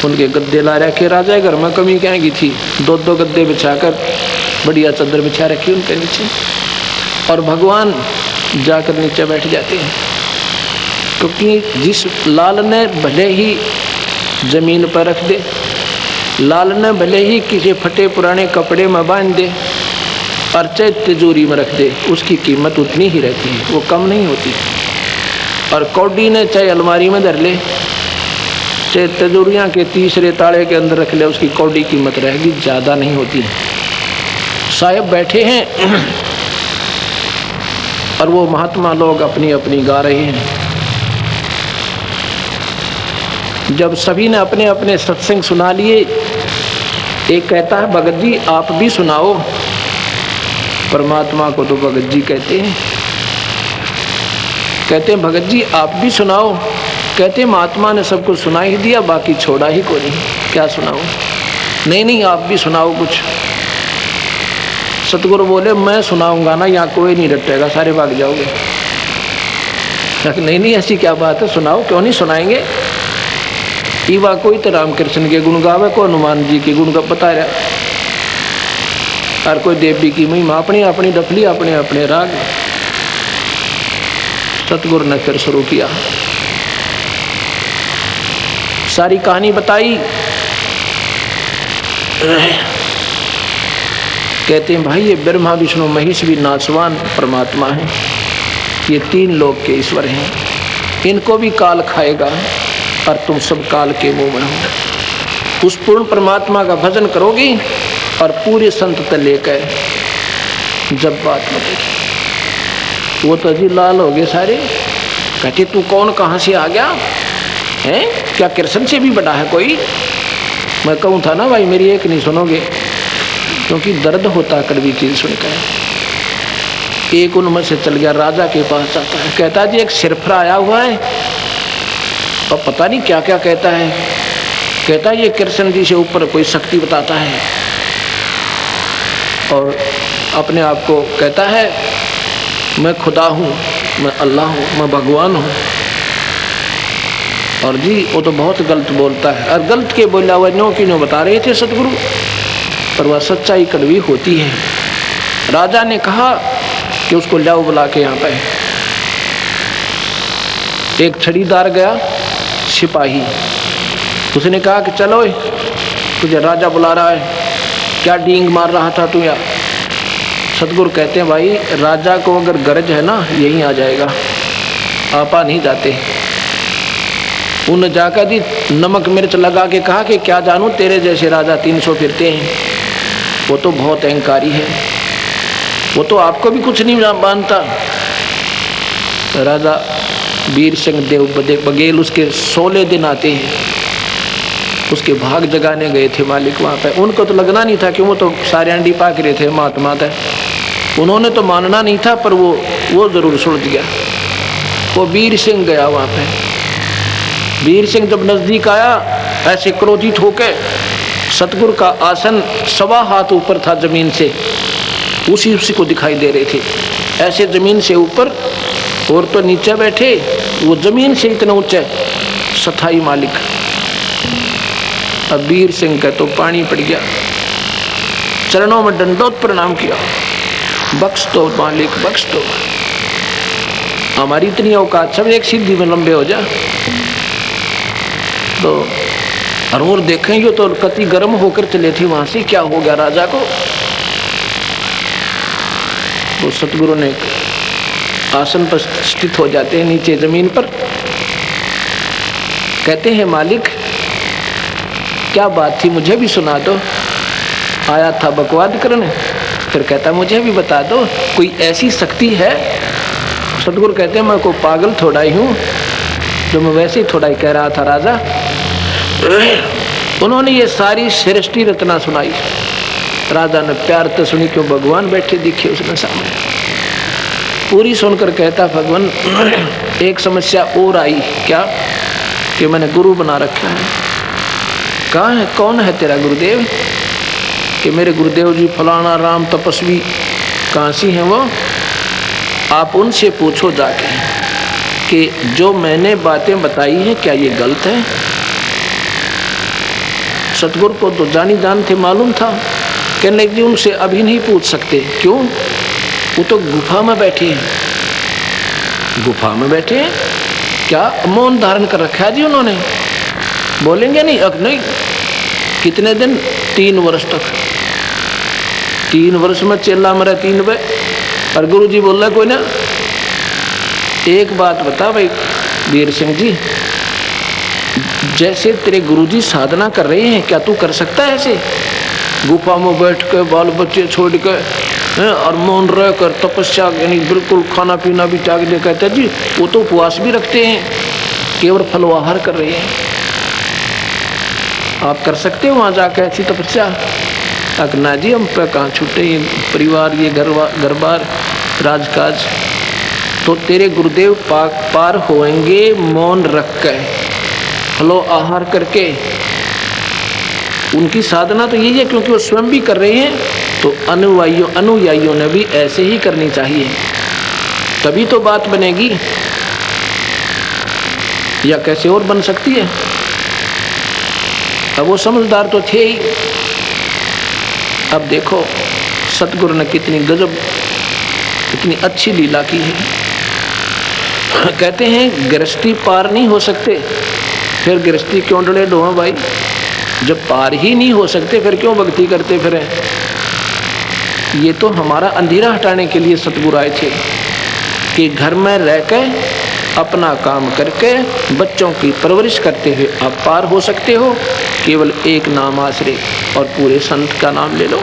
उनके गद्दे ला रखे। राजा घर में कमी क्या की थी, 2-2 गद्दे बिछाकर बढ़िया चादर बिछा रखी उनके नीचे, और भगवान जाकर नीचे बैठ जाते हैं। क्योंकि जिस लाल ने भले ही जमीन पर रख दे, लाल ने भले ही किसी फटे पुराने कपड़े में बांध दे और चाहे तिजोरी में रख दे, उसकी कीमत उतनी ही रहती है, वो कम नहीं होती। और कौड़ी ने चाहे अलमारी में धर ले, चाहे तिजोरियाँ के तीसरे ताले के अंदर रख ले, उसकी कौड़ी कीमत रहेगी, ज़्यादा नहीं होती। साहब बैठे हैं और वो महात्मा लोग अपनी अपनी गा रहे हैं। जब सभी ने अपने अपने सत्संग सुना लिए, एक कहता है भगत जी आप भी सुनाओ। परमात्मा को तो भगत जी कहते हैं। कहते हैं भगत जी आप भी सुनाओ। कहते हैं महात्मा ने सबको सुना ही दिया, बाकी छोड़ा ही कोई नहीं, क्या सुनाओ। नहीं नहीं आप भी सुनाओ कुछ। सतगुरु बोले मैं सुनाऊंगा ना, यहाँ कोई नहीं रटेगा, सारे भाग जाओगे। नहीं नहीं ऐसी क्या बात है, सुनाओ। क्यों नहीं सुनाएंगे। ईवा कोई तो रामकृष्ण के गुण गावे, को हनुमान जी के गुण का बता रहा, और कोई देवी की महिमा, अपनी अपनी डफली अपने अपने राग। सतगुरु ने फिर शुरू किया, सारी कहानी बताई। कहते हैं भाई ये ब्रह्मा विष्णु महेश भी नासवान परमात्मा है, ये 3 लोक के ईश्वर हैं, इनको भी काल खाएगा और तुम सब काल के मुंह में हो। उस पूर्ण परमात्मा का भजन करोगी और पूरे संत तक लेकर जब बात बनेगी। वो तो जी लाल हो गए सारे। कहते तू कौन कहाँ से आ गया है, क्या कृष्ण से भी बड़ा है कोई। मैं कहूँ था ना भाई मेरी एक नहीं सुनोगे, क्योंकि दर्द होता कड़वी चीज सुनकर। एक उनमें से चल गया, राजा के पास जाता है, कहता जी एक सिरफरा आया हुआ है और पता नहीं क्या क्या कहता है। कहता है ये कृष्ण जी से ऊपर कोई शक्ति बताता है और अपने आप को कहता है मैं खुदा हूँ, मैं अल्लाह हूँ, मैं भगवान हूँ। और जी वो तो बहुत गलत बोलता है, और गलत के बोला हुआ नो की नो बता रहे थे सतगुरु, पर वह सच्चाई कड़वी होती है। राजा ने कहा कि उसको लाओ बुला के यहाँ पे। एक छड़ीदार गया, सिपाही, उसने कहा कि चलो तुझे राजा बुला रहा है, क्या डींग मार रहा था तू यार। सतगुरु कहते हैं भाई राजा को अगर गरज है ना यहीं आ जाएगा, आपा नहीं जाते। उन्हें जाकर दी नमक मिर्च लगा के कहा कि क्या जानूं तेरे जैसे राजा 300 फिरते हैं, वो तो बहुत अहंकारी है, वो तो आपको भी कुछ नहीं मानता। राजा वीर सिंह देव बघेल उसके 16 दिन आते हैं, उसके भाग जगाने गए थे मालिक वहाँ पे। उनको तो लगना नहीं था कि वो तो सारे अंडी पाक रहे थे महात्मा थे, उन्होंने तो मानना नहीं था, पर वो जरूर सुन दिया। वो वीर सिंह गया वहाँ पे। वीर सिंह जब नजदीक आया ऐसे क्रोधित होकर, सतगुरु का आसन 1.25 हाथ ऊपर था जमीन से, उसी को दिखाई दे रहे थे ऐसे जमीन से ऊपर, और तो नीचे बैठे, वो जमीन से इतना ऊंचा सथाई मालिक। अब वीर सिंह का तो पानी पड़ गया, चरणों में दंडोत प्रणाम किया। बख्श दो मालिक, बख्श दो। हमारी इतनी औकात, सब एक सीधी में लंबे हो जा तो। और देखें ये तो कति गर्म होकर चले थे वहां से, क्या हो गया राजा को। वो सतगुरु ने आसन पर स्थित हो जाते हैं नीचे जमीन पर, कहते हैं मालिक क्या बात थी, मुझे भी सुना दो। आया था बकवाद करने, फिर कहता मुझे भी बता दो, कोई ऐसी शक्ति है। सतगुरु कहते हैं मैं को पागल थोड़ा ही हूँ, जो मैं वैसे ही थोड़ा ही कह रहा था राजा। उन्होंने ये सारी सृष्टि रचना सुनाई। राजा ने प्यार तो सुनी, क्यों भगवान बैठे दिखे उसने सामने। पूरी सुनकर कहता भगवान एक समस्या और आई, क्या कि मैंने गुरु बना रखा है। कहाँ है, कौन है तेरा गुरुदेव? कि मेरे गुरुदेव जी फलाना राम तपस्वी काशी हैं वो, आप उनसे पूछो जाके कि जो मैंने बातें बताई हैं क्या ये गलत है। सतगुरु को तो जानी जान थे, मालूम था। कहने कि उनसे अभी नहीं पूछ सकते। क्यों? वो तो गुफा में बैठे हैं। गुफा में बैठे हैं, क्या मौन धारण कर रखा है जी उन्होंने, बोलेंगे नहीं। अब नहीं, कितने दिन? 3 वर्ष तक। 3 वर्ष में चेला मरा 3 बजे, और गुरु जी बोल रहा कोई ना। एक बात बता भाई वीर सिंह जी, जैसे तेरे गुरुजी साधना कर रहे हैं, क्या तू कर सकता है ऐसे? गुफा में बैठ के बाल बच्चे छोड़ के और मौन रह कर तपस्या, यानी बिल्कुल खाना पीना भी त्याग दे। कहते जी वो तो उपवास भी रखते हैं, केवल फलवाहार कर रहे हैं। आप कर सकते हो वहाँ जाकर ऐसी तपस्या? ना जी हम पे कहाँ छूटे, ये परिवार, ये घर बार, राजकाज। तो तेरे गुरुदेव पार होएंगे मौन रख कर, फलो आहार करके। उनकी साधना तो यही है, क्योंकि वो स्वयं भी कर रहे हैं, तो अनुयायियों ने भी ऐसे ही करनी चाहिए, तभी तो बात बनेगी। या कैसे और बन सकती है? अब वो समझदार तो थे ही। अब देखो सतगुरु ने कितनी गजब, कितनी अच्छी लीला की है। कहते हैं गृहस्थी पार नहीं हो सकते, फिर गृहस्थी क्यों डले डो भाई? जब पार ही नहीं हो सकते फिर क्यों भक्ति करते फिरें? ये तो हमारा अंधेरा हटाने के लिए सतगुरु आए थे कि घर में रहकर अपना काम करके बच्चों की परवरिश करते हुए आप पार हो सकते हो। केवल एक नाम आश्रय और पूरे संत का नाम ले लो।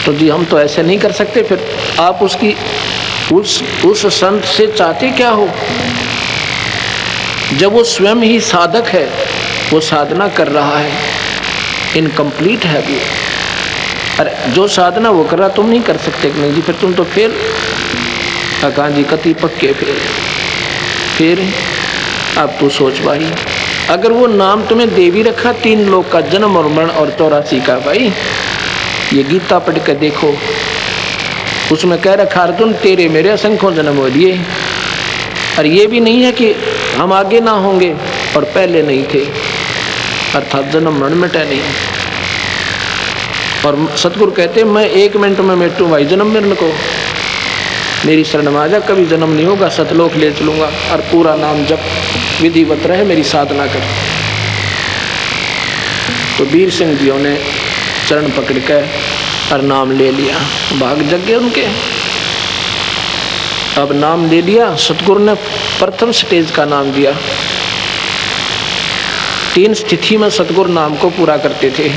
तो जी हम तो ऐसे नहीं कर सकते, फिर आप उसकी उस संत से चाहते क्या हो? जब वो स्वयं ही साधक है, वो साधना कर रहा है, इनकम्प्लीट है वो। अरे जो साधना वो कर रहा तुम नहीं कर सकते कि नहीं जी, फिर तुम तो फेल। कहा जी कति पक्के फेल। फिर अब तू सोच भाई, अगर वो नाम तुम्हें दे भी रखा 3 लोक का जन्म और मरण और 84 का, भाई ये गीता पढ़ कर देखो, उसमें कह रखा अर्जुन तेरे मेरे असंख्यों जन्म हो लिए। और ये भी नहीं है कि हम आगे ना होंगे और पहले नहीं थे, अर्थात जन्म मरण मिटा नहीं। और सतगुरु कहते मैं 1 मिनट में मिटूं भाई जन्म मरण को, मेरी शरण में आ जा, कभी जन्म नहीं होगा, सतलोक ले चलूंगा। और पूरा नाम जप विधिवत रहे, मेरी साधना कर। तो वीर सिंह जियों ने चरण पकड़ कर और नाम ले लिया, भाग जग गए उनके। अब नाम ले लिया, सतगुरु ने प्रथम स्टेज का नाम दिया। 3 स्थिति में सतगुरु नाम को पूरा करते थे।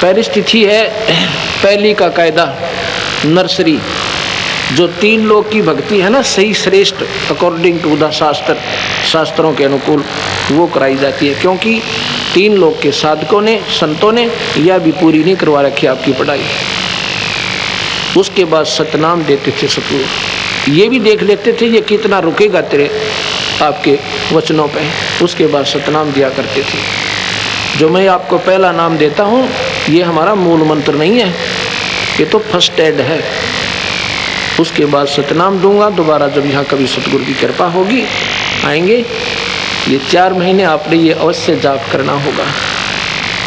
पहली स्थिति है पहली का कायदा नर्सरी, जो 3 लोक की भक्ति है ना, सही श्रेष्ठ अकॉर्डिंग टू द शास्त्रों के अनुकूल वो कराई जाती है। क्योंकि 3 लोक के साधकों ने, संतों ने यह भी पूरी नहीं करवा रखी आपकी पढ़ाई। उसके बाद सतनाम देते थे सतगुरु, ये भी देख लेते थे ये कितना रुकेगा तेरे आपके वचनों पे। उसके बाद सतनाम दिया करते थे। जो मैं आपको पहला नाम देता हूँ ये हमारा मूल मंत्र नहीं है, ये तो फर्स्ट एड है। उसके बाद सतनाम दूंगा। दोबारा जब यहाँ कभी सतगुरु की कृपा होगी आएंगे, ये 4 महीने आपने ये अवश्य जाप करना होगा।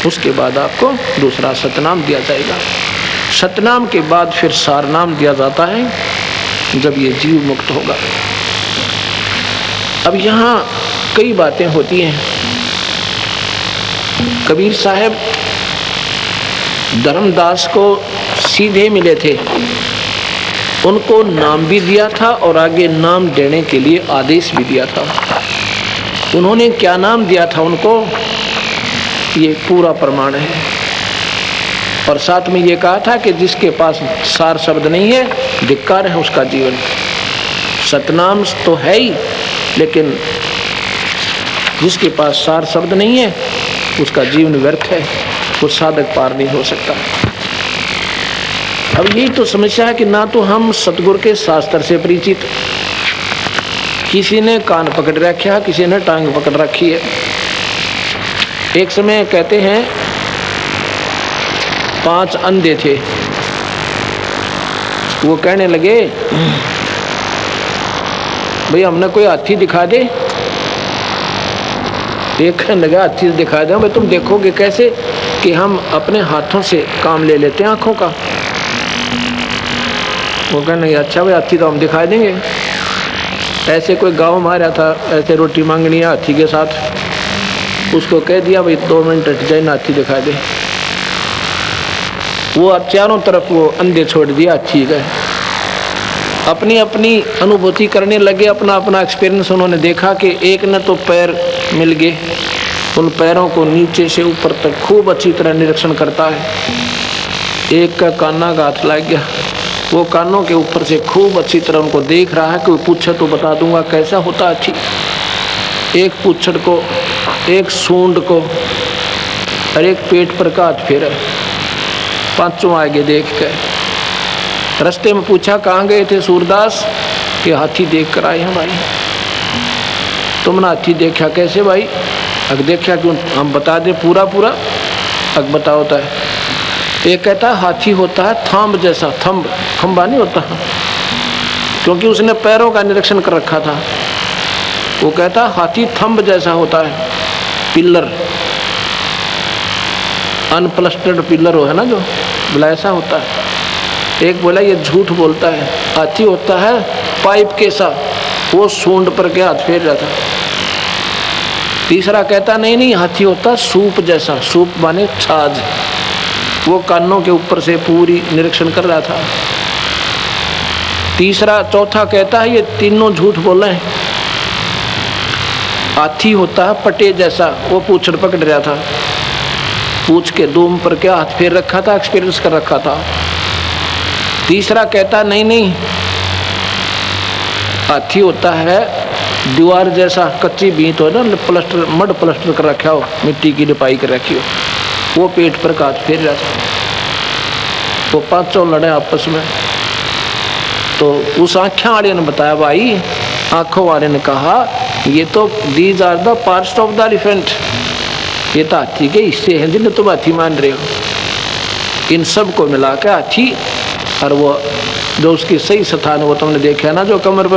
उसके बाद आपको दूसरा सतनाम दिया जाएगा। सतनाम के बाद फिर सारनाम दिया जाता है जब ये जीव मुक्त होगा। अब यहाँ कई बातें होती हैं। कबीर साहब धर्मदास को सीधे मिले थे, उनको नाम भी दिया था और आगे नाम देने के लिए आदेश भी दिया था। उन्होंने क्या नाम दिया था उनको, ये पूरा प्रमाण है। और साथ में ये कहा था कि जिसके पास सार शब्द नहीं है धिक्कार है उसका जीवन। सतनाम तो है ही, लेकिन जिसके पास सार शब्द नहीं है उसका जीवन व्यर्थ है, वो साधक पार नहीं हो सकता। अब यही तो समस्या है कि ना तो हम सतगुरु के शास्त्र से परिचित, किसी ने कान पकड़ रखा, किसी ने टांग पकड़ रखी है। एक समय कहते हैं 5 अंधे थे, वो कहने लगे भाई हमने कोई हाथी दिखा दे। एक कहने लगा हाथी दिखा दे। भाई तुम देखोगे कैसे कि हम अपने हाथों से काम ले लेते हैं आँखों का। वो कहने लगे अच्छा भाई हाथी तो हम दिखा देंगे। ऐसे कोई गांव में आ रहा था, ऐसे रोटी मांगनी है हाथी के साथ, उसको कह दिया भाई 2 मिनट हट जाए ना हाथी दिखा दे। वो चारों तरफ वो अंधे छोड़ दिया, हाथी गए अपनी अपनी अनुभूति करने लगे, अपना अपना एक्सपीरियंस उन्होंने देखा कि एक ने तो पैर मिल गए, उन पैरों को नीचे से ऊपर तक खूब अच्छी तरह निरीक्षण करता है। एक का काना का हाथ लग गया, वो कानों के ऊपर से खूब अच्छी तरह उनको देख रहा है कि पूछे तो बता दूंगा कैसा होता अच्छी। एक पूछड़ को, एक सूंड को और एक पेट पर का हाथ फेरा। 5 आगे देख कर रास्ते में पूछा कहाँ गए थे सूरदास, कि हाथी देख कर आए हैं भाई। तुमने हाथी देखा कैसे भाई? अगर देखा क्यों, हम बता दे पूरा पूरा। अगर बता होता है, एक कहता है हाथी होता है थंब जैसा, खंबा नहीं होता, क्योंकि उसने पैरों का निरीक्षण कर रखा था। वो कहता है हाथी थंब जैसा होता है, पिलर अनप्लस्टर्ड पिलर हो है ना, जो बोला ऐसा होता है। एक बोला ये झूठ बोलता है, हाथी होता है पाइप के सा, वो सूंड पर के हाथ फेर रहा था। तीसरा कहता नहीं हाथी होता सूप जैसा, सूप माने छाछ, वो कानों के ऊपर से पूरी निरीक्षण कर रहा था। चौथा कहता है ये तीनों झूठ बोल रहे हैं। हाथी होता है पटे जैसा, वो पूछड़ पकड़ रहा था, पूछ के दूम पर क्या हाथ फेर रखा था, एक्सपीरियंस कर रखा था। तीसरा कहता नहीं हाथी होता है दीवार जैसा, कच्ची बीत हो ना, प्लास्टर मड प्लास्टर कर रखा हो, मिट्टी की लिपाई कर रखी हो, वो पेट पर का हाथ फेर रहा था। वो 5 लड़े आपस में। तो उस आँखें वाले ने बताया भाई, आँखों वाले ने कहा ये तो these are the parts of the elephant, ये तो हाथी के हिस्से हैं जिन्हें तुम हाथी मान रहे हो। इन सब को मिला के हाथी, और वो जो उसकी सही स्थान वो तुमने देखा ना, जो कमर पर